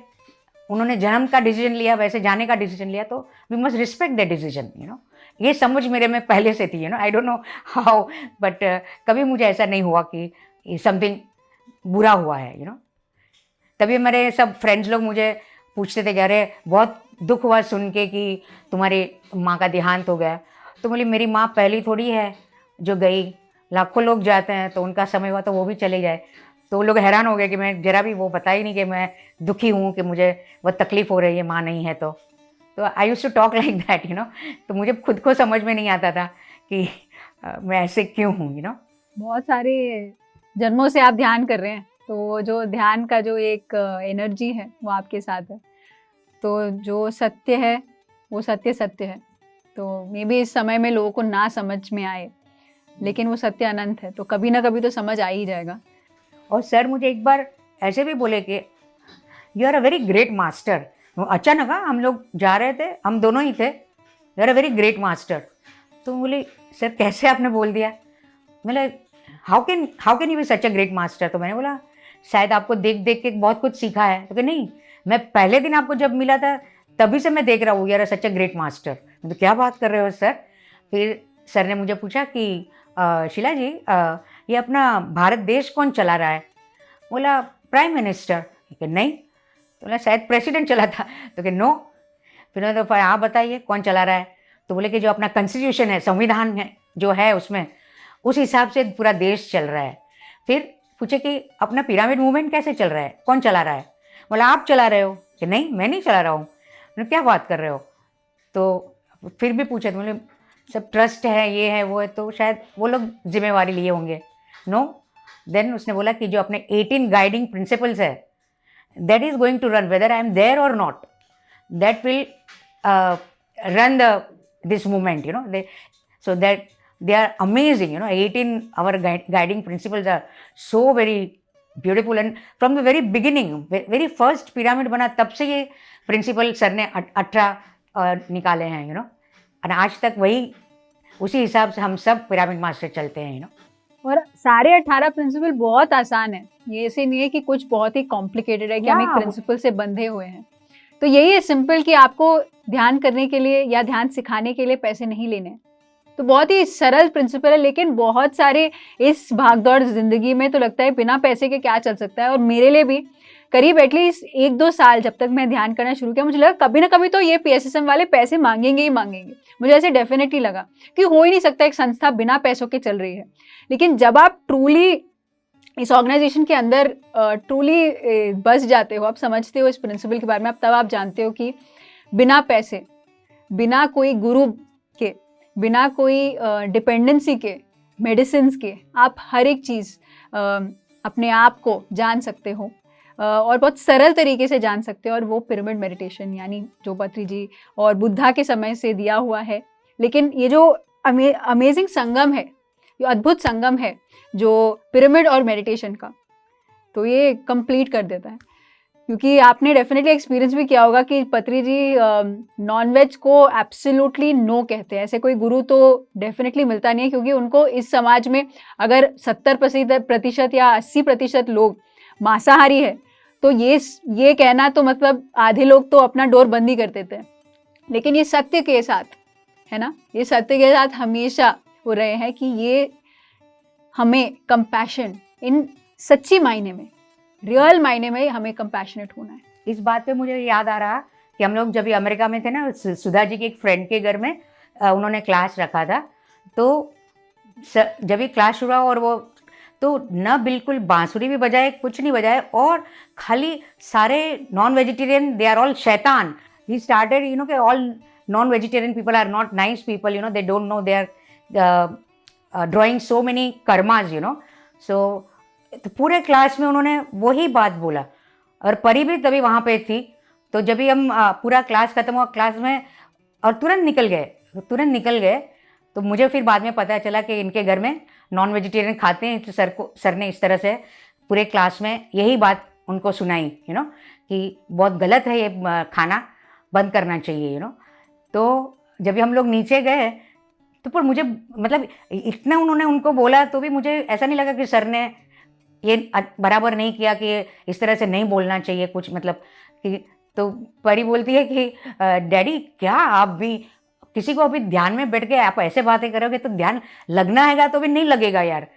उन्होंने जन्म का डिसीजन लिया वैसे जाने का डिसीजन लिया, तो we must respect that decision, ये समझ मेरे में पहले से थी, I don't know how, but कभी मुझे ऐसा नहीं हुआ कि समथिंग बुरा हुआ है, तभी मेरे सब फ्रेंड्स लोग मुझे पूछते थे कि अरे बहुत दुख हुआ सुन के कि तुम्हारी माँ का देहांत हो गया। तो बोली मेरी माँ पहली थोड़ी है जो गई, लाखों लोग जाते हैं, तो उनका समय हुआ तो वो भी चले जाए। तो वो लोग हैरान हो गए कि मैं जरा भी वो पता ही नहीं कि मैं दुखी हूँ, कि मुझे बहुत तकलीफ़ हो रही है, माँ नहीं है। तो I use to talk like that, तो मुझे खुद को समझ में नहीं आता था कि मैं ऐसे क्यों हूँ, बहुत सारे जन्मों से आप ध्यान कर रहे हैं, तो जो ध्यान का जो एक एनर्जी है वो आपके साथ है। तो जो सत्य है वो सत्य सत्य है। तो मे बी इस समय में लोगों को ना समझ में आए, लेकिन वो सत्य अनंत है, तो कभी ना कभी तो समझ आ ही जाएगा। और सर मुझे एक बार ऐसे भी बोले कि you are a very great master. अचानक हम लोग जा रहे थे, हम दोनों ही थे, you are a very great master. तो बोली सर कैसे आपने बोल दिया? मैंने how can you be such a great master? तो मैंने बोला शायद आपको देख देख के बहुत कुछ सीखा है। तो कि नहीं, मैं पहले दिन आपको जब मिला था तभी से मैं देख रहा हूँ, यार सच अ ग्रेट मास्टर। तो क्या बात कर रहे हो सर? फिर सर ने मुझे पूछा कि शीला जी, ये अपना भारत देश कौन चला रहा है? बोला प्राइम मिनिस्टर। कि नहीं। तो बोला शायद प्रेसिडेंट चला था। तो कि नो। फिर मैंने तो आप बताइए कौन चला रहा है? तो बोले कि जो अपना कॉन्स्टिट्यूशन है, संविधान है जो है, उसमें उस हिसाब से पूरा देश चल रहा है। फिर पूछे कि अपना पिरामिड मूवमेंट कैसे चल रहा है, कौन चला रहा है? बोला आप चला रहे हो। कि नहीं मैं नहीं चला रहा हूँ। मैंने क्या बात कर रहे हो? तो फिर भी पूछे, तो बोले सब ट्रस्ट है, ये है वो है, तो शायद वो लोग जिम्मेवारी लिए होंगे। नो। देन उसने बोला कि जो अपने 18 गाइडिंग प्रिंसिपल्स है, that is going to run whether I am there और not, that will run this movement, so that they are amazing, 18 our guiding principles are so very beautiful, and from the very beginning, very first pyramid बना तब से ये प्रिंसिपल सर ने 18 निकाले हैं, और आज तक वही उसी हिसाब से हम सब पिरामिड मास्टर चलते हैं, और सारे 18 प्रिंसिपल बहुत आसान है, ये ऐसे नहीं है कि कुछ बहुत ही कॉम्प्लिकेटेड है कि हम एक प्रिंसिपल से बंधे हुए हैं। तो यही है सिंपल, कि आपको ध्यान करने के लिए या ध्यान सिखाने के लिए पैसे नहीं लेने। तो बहुत ही सरल प्रिंसिपल है, लेकिन बहुत सारे इस भागदौड़ जिंदगी में तो लगता है बिना पैसे के क्या चल सकता है। और मेरे लिए भी करीब एटलीस्ट 1-2 साल जब तक मैं ध्यान करना शुरू किया, मुझे लगा कभी ना कभी तो ये PSSM वाले पैसे मांगेंगे ही मांगेंगे। मुझे ऐसे डेफिनेटली लगा कि हो ही नहीं सकता एक संस्था बिना पैसों के चल रही है। लेकिन जब आप ट्रूली इस ऑर्गेनाइजेशन के अंदर ट्रूली बस जाते हो, आप समझते हो इस प्रिंसिपल के बारे में, तब आप जानते हो कि बिना पैसे, बिना कोई गुरु के, बिना कोई डिपेंडेंसी के, मेडिसिन्स के, आप हर एक चीज़ अपने आप को जान सकते हो, और बहुत सरल तरीके से जान सकते हो। और वो पिरामिड मेडिटेशन, यानी जो पत्री जी और बुद्धा के समय से दिया हुआ है। लेकिन ये जो अमेजिंग संगम है, ये अद्भुत संगम है जो पिरामिड और मेडिटेशन का, तो ये कंप्लीट कर देता है। क्योंकि आपने डेफिनेटली एक्सपीरियंस भी किया होगा कि पत्री जी नॉनवेज को एब्सोल्युटली नो कहते हैं। ऐसे कोई गुरु तो डेफिनेटली मिलता नहीं है, क्योंकि उनको इस समाज में अगर 70% या 80% लोग मांसाहारी है, तो ये कहना तो मतलब आधे लोग तो अपना डोर बंद ही कर देते हैं। लेकिन ये सत्य के साथ है ना, ये सत्य के साथ हमेशा हो रहे हैं कि ये हमें कंपैशन, इन सच्ची मायने में, रियल मायने में हमें कंपैशनेट होना है। इस बात पे मुझे याद आ रहा कि हम लोग जब भी अमेरिका में थे ना, सुधा जी के एक फ्रेंड के घर में उन्होंने क्लास रखा था। तो जब भी क्लास शुरू हुआ और वो तो न बिल्कुल बांसुरी भी बजाए, कुछ नहीं बजाए, और खाली सारे non vegetarian, they are all शैतान. ही स्टार्टेड, यू नो, कि all non vegetarian people are not nice people, you know, they don't know, they are drawing so many karmas, you know. So तो पूरे क्लास में उन्होंने वही बात बोला, और परी भी तभी वहाँ पे थी. तो जब भी हम पूरा क्लास खत्म हुआ, क्लास में, और तुरंत निकल गए. तो मुझे फिर बाद में पता चला कि इनके घर में नॉन वेजिटेरियन खाते हैं. तो सर ने इस तरह से पूरे क्लास में यही बात उनको सुनाई, यू नो, कि बहुत गलत है ये खाना, बंद करना चाहिए, यू नो. तो जब भी हम लोग नीचे गए, तो पर मुझे मतलब इतना उन्होंने उनको बोला, तो भी मुझे ऐसा नहीं लगा कि सर ने ये बराबर नहीं किया, कि इस तरह से नहीं बोलना चाहिए कुछ, मतलब कि. तो परी बोलती है कि डैडी, क्या आप भी किसी को अभी ध्यान में बैठ के आप ऐसे बातें करोगे तो ध्यान लगना है तो भी नहीं लगेगा यार,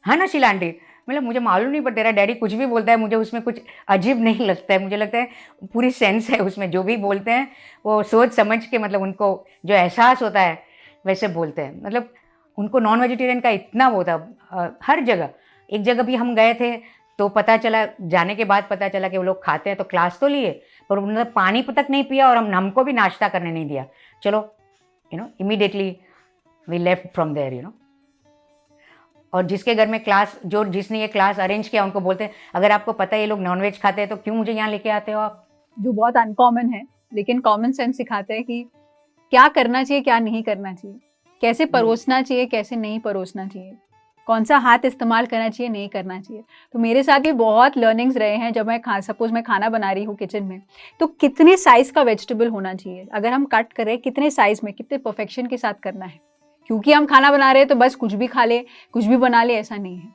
है ना शीला आंटी. मतलब मुझे मालूम नहीं, पर तेरा डैडी कुछ भी बोलता है, मुझे उसमें कुछ अजीब नहीं लगता है. मुझे लगता है पूरी सेंस है उसमें, जो भी बोलते हैं वो सोच समझ के, मतलब उनको जो एहसास होता है वैसे बोलते हैं. मतलब उनको नॉन वेजिटेरियन का इतना वो था. हर जगह, एक जगह भी हम गए थे तो पता चला, जाने के बाद पता चला कि वो लोग खाते हैं, तो क्लास तो लिए, पर उन्होंने पानी तक नहीं पिया, और हमको भी नाश्ता करने नहीं दिया. चलो, you know, immediately we left from there, you know. और जिसके घर में क्लास, जिसने ये क्लास अरेंज किया, उनको बोलते हैं, अगर आपको पता है ये लोग नॉनवेज खाते हैं तो क्यों मुझे यहाँ लेके आते हो आप. जो बहुत अनकॉमन है, लेकिन कॉमन सेंस सिखाते हैं कि क्या करना चाहिए, क्या नहीं करना चाहिए, कैसे परोसना चाहिए, कैसे नहीं परोसना चाहिए, कौन सा हाथ इस्तेमाल करना चाहिए, नहीं करना चाहिए. तो मेरे साथ भी बहुत लर्निंग्स रहे हैं. जब मैं सपोज मैं खाना बना रही हूँ किचन में, तो कितने साइज का वेजिटेबल होना चाहिए, अगर हम कट कर रहे हैं कितने साइज में, कितने परफेक्शन के साथ करना है. क्योंकि हम खाना बना रहे हैं तो बस कुछ भी खा ले, कुछ भी बना ले, ऐसा नहीं है.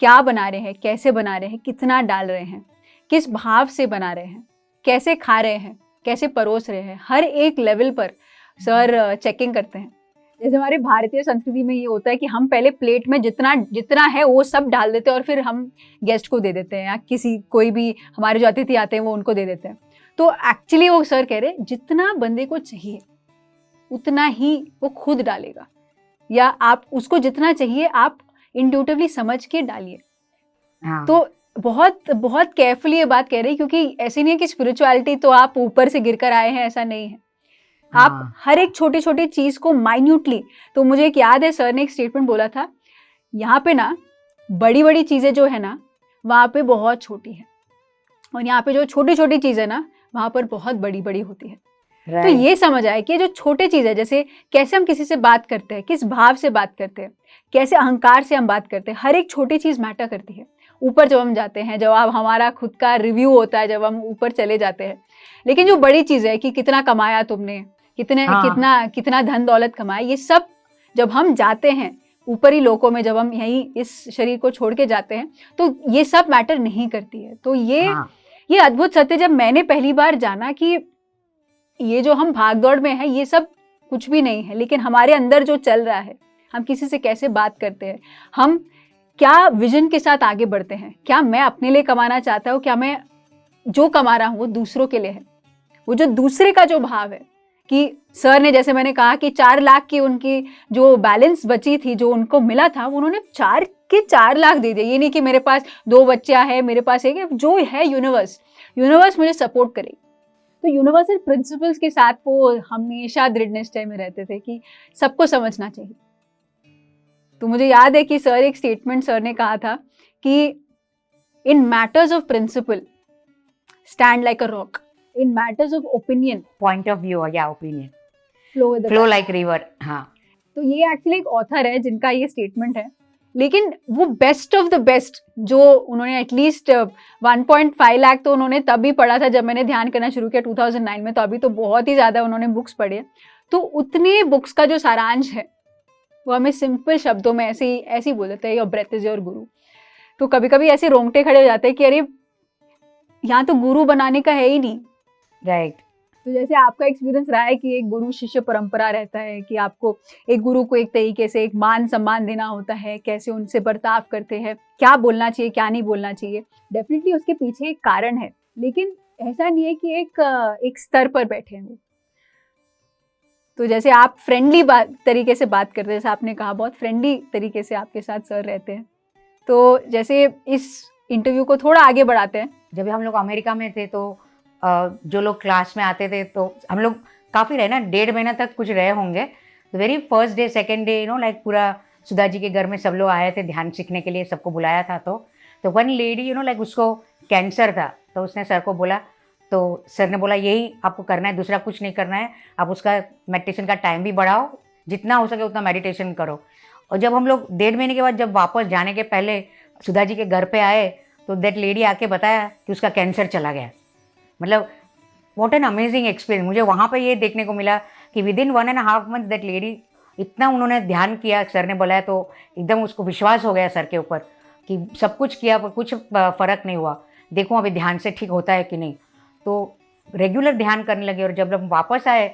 क्या बना रहे हैं, कैसे बना रहे हैं, कितना डाल रहे हैं, किस भाव से बना रहे हैं, कैसे खा रहे हैं, कैसे परोस रहे हैं, हर एक लेवल पर सर चेकिंग करते हैं. जैसे हमारे भारतीय संस्कृति में ये होता है कि हम पहले प्लेट में जितना जितना है वो सब डाल देते हैं, और फिर हम गेस्ट को दे देते हैं, या कोई भी हमारे जो अतिथि आते हैं वो उनको दे देते हैं. तो एक्चुअली वो सर कह रहे, जितना बंदे को चाहिए उतना ही वो खुद डालेगा, या आप उसको जितना चाहिए आप इंट्यूटिवली समझ के डालिए. हाँ. तो बहुत बहुत केयरफुली ये बात कह रही, क्योंकि ऐसे नहीं है कि स्पिरिचुअलिटी तो आप ऊपर से गिरकर आए हैं, ऐसा नहीं है. आप हर एक छोटी छोटी चीज को माइन्यूटली. तो मुझे एक याद है, सर ने एक स्टेटमेंट बोला था, यहाँ पे ना बड़ी बड़ी चीजें जो है ना वहाँ पे बहुत छोटी है, और यहाँ पे जो छोटी छोटी चीजें ना वहाँ पर बहुत बड़ी बड़ी होती है. तो ये समझ आए कि जो छोटे चीज है, जैसे कैसे हम किसी से बात करते हैं, किस भाव से बात करते हैं, कैसे अहंकार से हम बात करते हैं, हर एक छोटी चीज मैटर करती है. ऊपर जब हम जाते हैं, जब हमारा खुद का रिव्यू होता है, जब हम ऊपर चले जाते हैं. लेकिन जो बड़ी चीज है कि कितना कमाया तुमने, कितना धन दौलत कमाया, ये सब जब हम जाते हैं ऊपरी लोकों में, जब हम यही इस शरीर को छोड़ के जाते हैं, तो ये सब मैटर नहीं करती है. तो ये अद्भुत सत्य जब मैंने पहली बार जाना कि ये जो हम भागदौड़ में है ये सब कुछ भी नहीं है, लेकिन हमारे अंदर जो चल रहा है, हम किसी से कैसे बात करते हैं, हम क्या विजन के साथ आगे बढ़ते हैं, क्या मैं अपने लिए कमाना चाहता हूँ, क्या मैं जो कमा रहा हूँ वो दूसरों के लिए है. वो जो दूसरे का जो भाव है, कि सर ने, जैसे मैंने कहा कि 4 लाख की उनकी जो बैलेंस बची थी, जो उनको मिला था, उन्होंने 4 के 4 लाख दे दिए. ये नहीं कि मेरे पास 2 बच्चा है, मेरे पास एक, जो है यूनिवर्स मुझे सपोर्ट करे. तो यूनिवर्सल प्रिंसिपल्स के साथ वो हमेशा दृढ़ निश्चय में रहते थे कि सबको समझना चाहिए. तो मुझे याद है कि एक स्टेटमेंट सर ने कहा था कि in matters of principle stand like a rock, in matters of opinion point of view, या ओपिनियन फ्लो लाइक रिवर. हाँ. तो ये एक्चुअली एक ऑथर है जिनका ये स्टेटमेंट है, लेकिन वो बेस्ट ऑफ द बेस्ट जो उन्होंने एटलीस्ट 1.5 लाख तो उन्होंने तब भी पढ़ा था जब मैंने ध्यान करना शुरू किया 2009 में. तो अभी तो बहुत ही ज़्यादा उन्होंने बुक्स पढ़ी है. तो उतने बुक्स का जो सारांश है वो हमें सिंपल शब्दों में ऐसे ही बोल देते हैं, योर ब्रेथ इज योर गुरु. तो कभी कभी ऐसे रोंगटे खड़े हो जाते हैं कि अरे यहाँ तो गुरु बनाने का है ही नहीं. राइट. तो जैसे आपका एक्सपीरियंस रहा है कि एक गुरु शिष्य परंपरा रहता है, कि आपको एक गुरु को एक तरीके से एक मान सम्मान देना होता है, कैसे उनसे बर्ताव करते हैं, क्या बोलना चाहिए, क्या नहीं बोलना चाहिए. डेफिनेटली उसके पीछे एक कारण है, लेकिन ऐसा नहीं है कि एक स्तर पर बैठे हैं. तो जैसे आप फ्रेंडली तरीके से बात करते हैं, जैसे आपने कहा बहुत फ्रेंडली तरीके से आपके साथ सर रहते हैं, तो जैसे इस इंटरव्यू को थोड़ा आगे बढ़ाते हैं। जब हम लोग अमेरिका में थे तो जो लोग क्लास में आते थे तो हम लोग काफ़ी रहे ना, 1.5 महीना तक कुछ रहे होंगे। तो very first day second day like पूरा सुधा जी के घर में सब लोग आए थे ध्यान सीखने के लिए, सबको बुलाया था। तो वन लेडी लाइक उसको कैंसर था, तो उसने सर को बोला, तो सर ने बोला यही आपको करना है, दूसरा कुछ नहीं करना है, आप उसका मेडिटेशन का टाइम भी बढ़ाओ, जितना हो सके उतना मेडिटेशन करो। और जब हम लोग 1.5 महीने के बाद जब वापस जाने के पहले सुधा जी के घर पे आए तो दैट लेडी आके बताया कि उसका कैंसर चला गया। मतलब व्हाट एन अमेजिंग एक्सपीरियंस। मुझे वहाँ पे ये देखने को मिला कि विदिन 1.5 मंथ दैट लेडी, इतना उन्होंने ध्यान किया, सर ने बोला तो एकदम उसको विश्वास हो गया सर के ऊपर कि सब कुछ किया पर कुछ फ़र्क नहीं हुआ, देखो अभी ध्यान से ठीक होता है कि नहीं। तो रेगुलर ध्यान करने लगे और जब हम वापस आए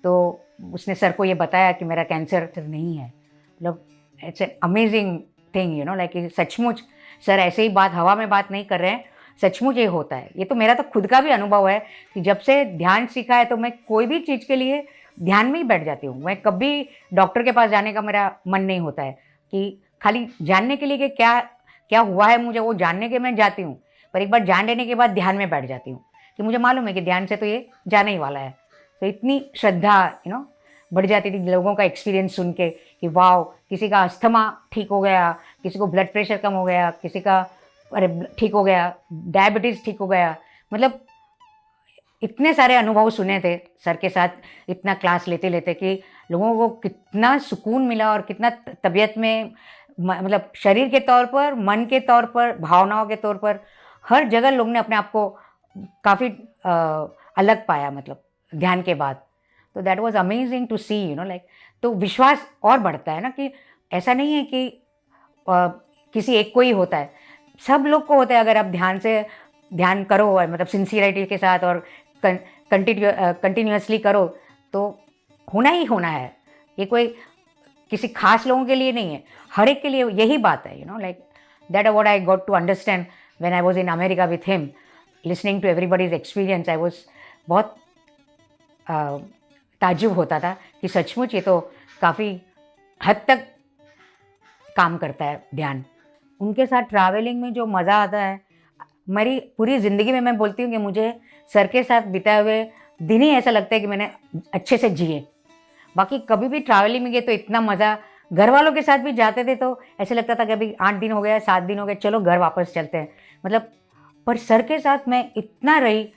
तो उसने सर को ये बताया कि मेरा कैंसर नहीं है। मतलब it's an amazing thing like सचमुच सर ऐसे ही हवा में बात नहीं कर रहे हैं, सचमुच ये होता है। ये तो मेरा तो खुद का भी अनुभव है कि जब से ध्यान सीखा है तो मैं कोई भी चीज़ के लिए ध्यान में ही बैठ जाती हूँ। मैं कभी डॉक्टर के पास जाने का मेरा मन नहीं होता है कि खाली जानने के लिए कि क्या क्या हुआ है मुझे, वो जानने के मैं जाती हूँ, पर एक बार जान लेने के बाद ध्यान में बैठ जाती हूँ कि मुझे मालूम है कि ध्यान से तो ये जाने ही वाला है। तो इतनी श्रद्धा बढ़ जाती थी लोगों का एक्सपीरियंस सुन के कि वाह, किसी का अस्थमा ठीक हो गया, किसी को ब्लड प्रेशर कम हो गया, किसी का ठीक हो गया, डायबिटीज़ ठीक हो गया। मतलब इतने सारे अनुभव सुने थे सर के साथ इतना क्लास लेते लेते कि लोगों को कितना सुकून मिला और कितना तबीयत में मतलब शरीर के तौर पर, मन के तौर पर, भावनाओं के तौर पर हर जगह लोग ने अपने आप को काफ़ी अलग पाया, मतलब ध्यान के बाद। तो that was amazing to see like. तो विश्वास और बढ़ता है ना कि ऐसा नहीं है कि किसी एक को ही होता है, सब लोग को होता है। अगर आप ध्यान करो और मतलब सिंसियरिटी के साथ और कंटिन्यूअसली करो तो होना ही होना है। ये कोई किसी खास लोगों के लिए नहीं है, हर एक के लिए यही बात है like that what I got to understand when I was in America with him, listening to everybody's experience. I was बहुत ताज्जुब होता था कि सचमुच ये तो काफ़ी हद तक काम करता है ध्यान। उनके साथ ट्रैवलिंग में जो मज़ा आता है, मेरी पूरी ज़िंदगी में मैं बोलती हूँ कि मुझे सर के साथ बिताए हुए दिन ही ऐसा लगता है कि मैंने अच्छे से जिए। बाकी कभी भी ट्रैवलिंग में गए तो इतना मज़ा, घर वालों के साथ भी जाते थे तो ऐसे लगता था कि अभी 8 दिन हो गया, 7 दिन हो गए, चलो घर वापस चलते हैं। मतलब पर सर के साथ मैं इतना रही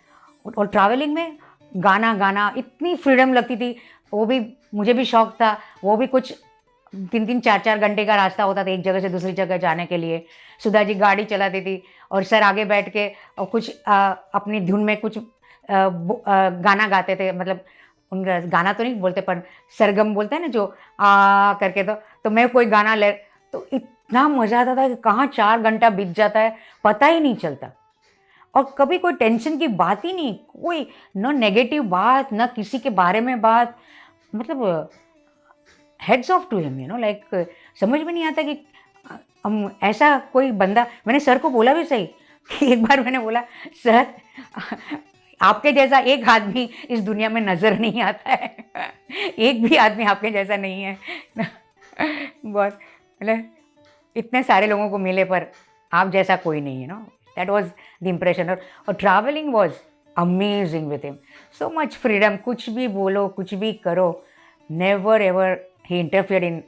और ट्रैवलिंग में गाना इतनी फ्रीडम लगती थी। वो भी मुझे भी शौक था, वो भी कुछ 3-3 4-4 घंटे का रास्ता होता था एक जगह से दूसरी जगह जाने के लिए। सुधा जी गाड़ी चलाती थी और सर आगे बैठ के और कुछ अपनी धुन में कुछ गाना गाते थे। मतलब उनका गाना तो नहीं बोलते पर सरगम बोलते हैं ना जो करके। तो मैं कोई गाना ले तो इतना मज़ा आता था कि कहाँ 4 घंटा बीत जाता है पता ही नहीं चलता। और कभी कोई टेंशन की बात ही नहीं, कोई न नेगेटिव बात, न किसी के बारे में बात। मतलब heads off to him like समझ में नहीं आता कि हम ऐसा कोई बंदा। मैंने सर को बोला भी सही कि एक बार मैंने बोला सर आपके जैसा एक आदमी इस दुनिया में नज़र नहीं आता है, एक भी आदमी आपके जैसा नहीं है। बहुत मतलब इतने सारे लोगों को मिले पर आप जैसा कोई नहीं है दैट वाज द इम्प्रेशन। और travelling was amazing with him, so much freedom, कुछ भी बोलो कुछ भी करो, never ever he interfere in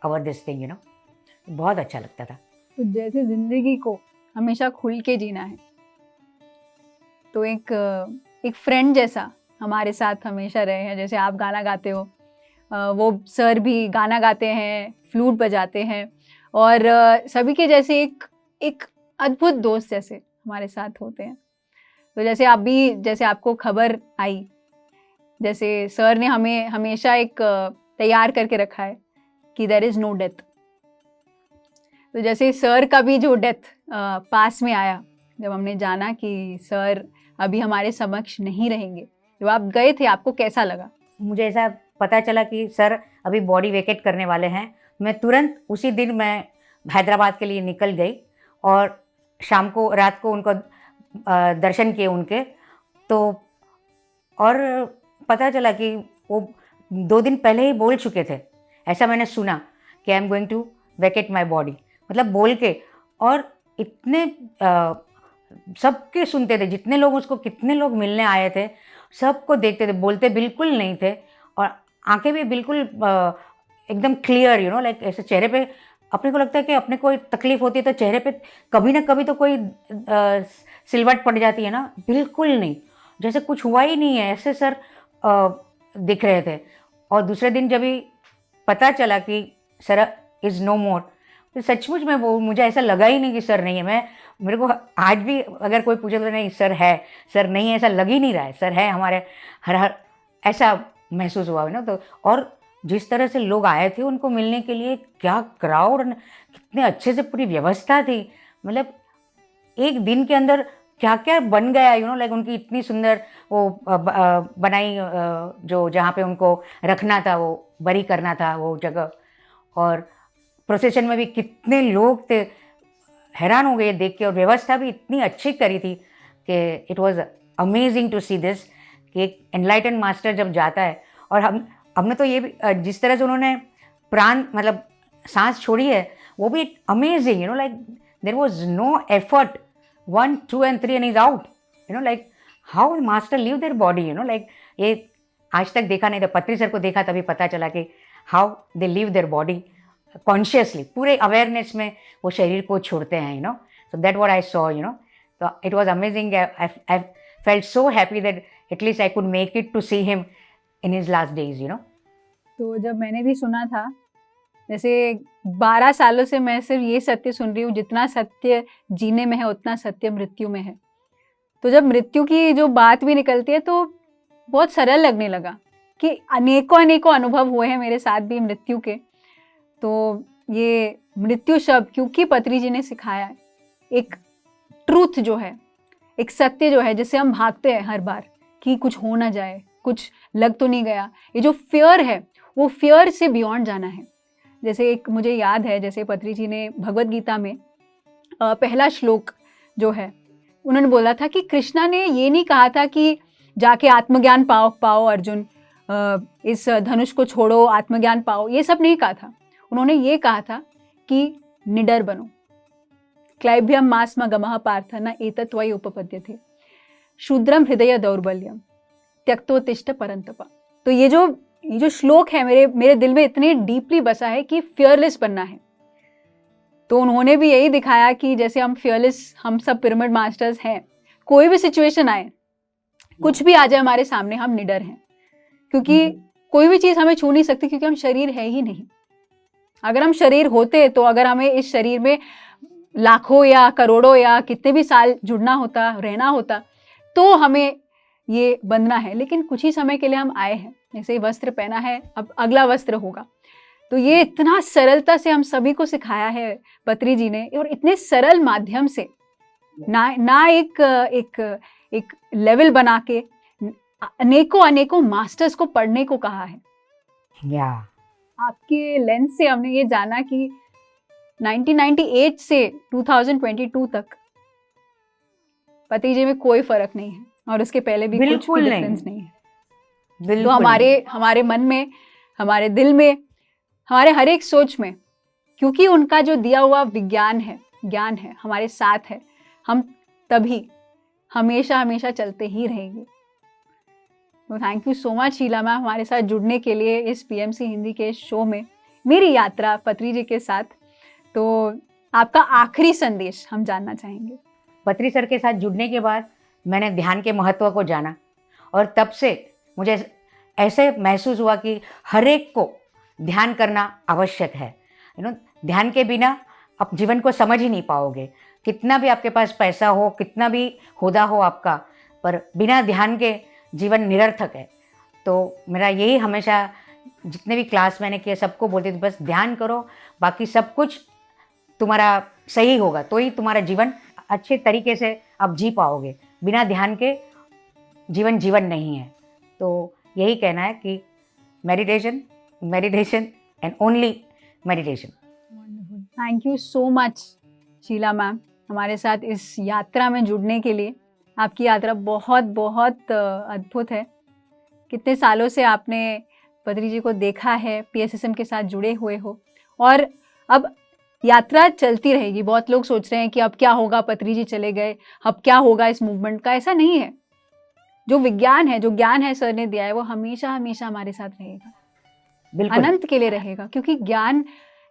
our this thing बहुत अच्छा लगता था। तो जैसे ज़िंदगी को हमेशा खुल के जीना है तो एक फ्रेंड जैसा हमारे साथ हमेशा रहे हैं। जैसे आप गाना गाते हो, वो सर भी गाना गाते हैं, फ्लूट बजाते हैं और सभी के जैसे एक अद्भुत दोस्त जैसे हमारे साथ होते हैं। तो जैसे आपको खबर आई, जैसे सर ने हमें हमेशा एक तैयार करके रखा है कि देयर इज़ नो डेथ। तो जैसे सर का भी जो डेथ पास में आया, जब हमने जाना कि सर अभी हमारे समक्ष नहीं रहेंगे, जब आप गए थे आपको कैसा लगा? मुझे ऐसा पता चला कि सर अभी बॉडी वेकेट करने वाले हैं, मैं तुरंत उसी दिन मैं हैदराबाद के लिए निकल गई और शाम को रात को उनको दर्शन किए उनके। तो और पता चला कि वो 2 दिन पहले ही बोल चुके थे, ऐसा मैंने सुना कि I am going to vacate my body. मतलब बोल के और इतने सबके सुनते थे, जितने लोग उसको, कितने लोग मिलने आए थे, सबको देखते थे, बोलते बिल्कुल नहीं थे, और आंखें भी बिल्कुल एकदम क्लियर, यू नो, लाइक ऐसे चेहरे पे अपने को लगता है कि अपने कोई तकलीफ होती है तो चेहरे पे कभी ना कभी तो कोई सिलवट पड़ जाती है ना, बिल्कुल नहीं, जैसे कुछ हुआ ही नहीं है, ऐसे सर दिख रहे थे। और दूसरे दिन जब भी पता चला कि सर इज़ नो मोर, तो सचमुच में वो मुझे ऐसा लगा ही नहीं कि सर नहीं है। मेरे को आज भी अगर कोई पूछे तो नहीं सर है, सर नहीं है, ऐसा लग ही नहीं रहा है, सर है हमारे हर ऐसा महसूस हुआ है ना। तो और जिस तरह से लोग आए थे उनको मिलने के लिए, क्या क्राउड, कितने अच्छे से पूरी व्यवस्था थी, मतलब एक दिन के अंदर क्या क्या बन गया, यू नो, लाइक उनकी इतनी सुंदर वो बनाई, जो जहाँ पे उनको रखना था, वो बरी करना था वो जगह, और प्रोसेशन में भी कितने लोग थे, हैरान हो गए देख के, और व्यवस्था भी इतनी अच्छी करी थी कि it was amazing to see this, कि एक एनलाइटन मास्टर जब जाता है, और हमने तो ये भी जिस तरह से उन्होंने प्राण मतलब सांस छोड़ी है, वो भी amazing, you know, like there was no effort, 1 2 and 3 and he's out, you know, like how master leave their body, you know, like ये आज तक देखा नहीं था, पत्री सर को देखा तभी पता चला कि how they leave their body consciously, पूरे अवेयरनेस में वो शरीर को छोड़ते हैं, you know, so that what I saw, you know, so it was amazing. I felt so happy that at least I could make it to see him in his last days, you know. तो जब मैंने भी सुना था, जैसे 12 सालों से मैं सिर्फ ये सत्य सुन रही हूँ, जितना सत्य जीने में है उतना सत्य मृत्यु में है। तो जब मृत्यु की जो बात भी निकलती है तो बहुत सरल लगने लगा कि अनेकों अनेकों अनुभव हुए हैं मेरे साथ भी मृत्यु के। तो ये मृत्यु शब्द क्योंकि पत्री जी ने सिखाया है, एक ट्रूथ जो है, एक सत्य जो है जिससे हम भागते हैं हर बार कि कुछ हो ना जाए, कुछ लग तो नहीं गया। ये जो फियर है वो फियर से बियॉन्ड जाना है। जैसे एक मुझे याद है, जैसे पत्री जी ने भगवत गीता में पहला श्लोक जो है, उन्होंने बोला था कि कृष्णा ने ये नहीं कहा था कि जाके आत्मज्ञान पाओ अर्जुन, इस धनुष को छोड़ो, आत्मज्ञान पाओ, ये सब नहीं कहा था। उन्होंने ये कहा था कि निडर बनो, क्लैभ्यम मास्म गमः पार्थ न एतत्त्वयि उपपद्यते, शूद्रम हृदय दौर्बल्यम त्यक्तोत्तिष्ठ परंतप। तो ये जो श्लोक है मेरे दिल में इतने डीपली बसा है कि फियरलेस बनना है। तो उन्होंने भी यही दिखाया कि जैसे हम फियरलेस, हम सब पिरामिड मास्टर्स हैं, कोई भी सिचुएशन आए, कुछ भी आ जाए हमारे सामने, हम निडर हैं, क्योंकि कोई भी चीज़ हमें छू नहीं सकती, क्योंकि हम शरीर है ही नहीं। अगर हम शरीर होते तो अगर हमें इस शरीर में लाखों या करोड़ों या कितने भी साल जुड़ना होता, रहना होता, तो हमें ये बंधना है। लेकिन कुछ ही समय के लिए हम आए हैं, जैसे वस्त्र पहना है, अब अगला वस्त्र होगा। तो ये इतना सरलता से हम सभी को सिखाया है पत्री जी ने, और इतने सरल माध्यम से, ना एक लेवल बना के अनेकों मास्टर्स को पढ़ने को कहा है। आपके लेंस से हमने ये जाना कि 1998 से 2022 तक पत्री जी में कोई फर्क नहीं है, और उसके पहले भी कुछ भी डिफरेंस नहीं है। तो हमारे मन में, हमारे दिल में, हमारे हर एक सोच में, क्योंकि उनका जो दिया हुआ विज्ञान है, ज्ञान है, हमारे साथ है, हम तभी हमेशा चलते ही रहेंगे। तो thank you so much Sheela ma'am हमारे साथ जुड़ने के लिए इस पीएमसी हिंदी के शो में, मेरी यात्रा पत्री जी के साथ। तो आपका आखिरी संदेश हम जानना चाहेंगे। पत्री सर के साथ जुड़ने के बाद मैंने ध्यान के महत्व को जाना, और तब से मुझे ऐसे महसूस हुआ कि हर एक को ध्यान करना आवश्यक है। यू नो, ध्यान के बिना आप जीवन को समझ ही नहीं पाओगे। कितना भी आपके पास पैसा हो, कितना भी होदा हो आपका, पर बिना ध्यान के जीवन निरर्थक है। तो मेरा यही हमेशा, जितने भी क्लास मैंने किए, सबको बोलती थी बस ध्यान करो, बाकी सब कुछ तुम्हारा सही होगा, तो ही तुम्हारा जीवन अच्छे तरीके से आप जी पाओगे। बिना ध्यान के जीवन नहीं है। तो यही कहना है कि meditation and only meditation. Thank you so much Sheela ma'am हमारे साथ इस यात्रा में जुड़ने के लिए। आपकी यात्रा बहुत अद्भुत है। कितने सालों से आपने पत्री जी को देखा है, पीएसएसएम के साथ जुड़े हुए हो, और अब यात्रा चलती रहेगी। बहुत लोग सोच रहे हैं कि अब क्या होगा, पत्री जी चले गए, अब क्या होगा इस मूवमेंट का। ऐसा नहीं है। जो विज्ञान है, जो ज्ञान है सर ने दिया है, वो हमेशा हमेशा हमारे साथ रहेगा, बिल्कुल अनंत के लिए रहेगा। क्योंकि ज्ञान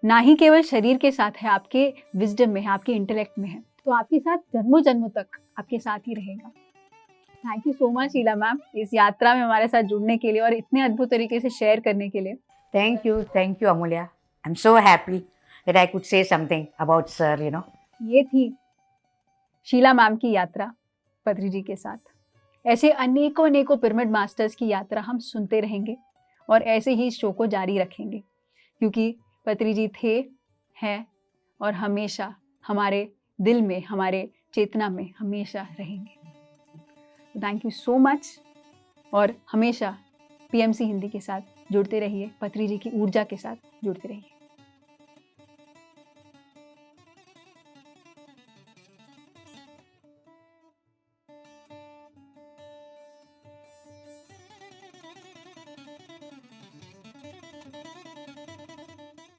ना ही केवल शरीर के साथ है, आपके विजडम में है, आपके इंटेलेक्ट में है, तो आपके साथ जन्मों जन्मों तक आपके साथ ही रहेगा। Thank you so much Sheela ma'am, इस यात्रा में हमारे साथ जुड़ने के लिए और इतने अद्भुत तरीके से शेयर करने के लिए। Thank you Amulya. I am so happy that I could say something about sir, you know. ये थी शीला मैम की यात्रा पत्री जी के साथ। ऐसे अनेकों अनेकों पिरामिड मास्टर्स की यात्रा हम सुनते रहेंगे और ऐसे ही इस शो को जारी रखेंगे, क्योंकि पत्री जी थे, हैं और हमेशा हमारे दिल में, हमारे चेतना में हमेशा रहेंगे। थैंक यू सो मच और हमेशा पीएमसी हिंदी के साथ जुड़ते रहिए, पत्री जी की ऊर्जा के साथ जुड़ते रहिए।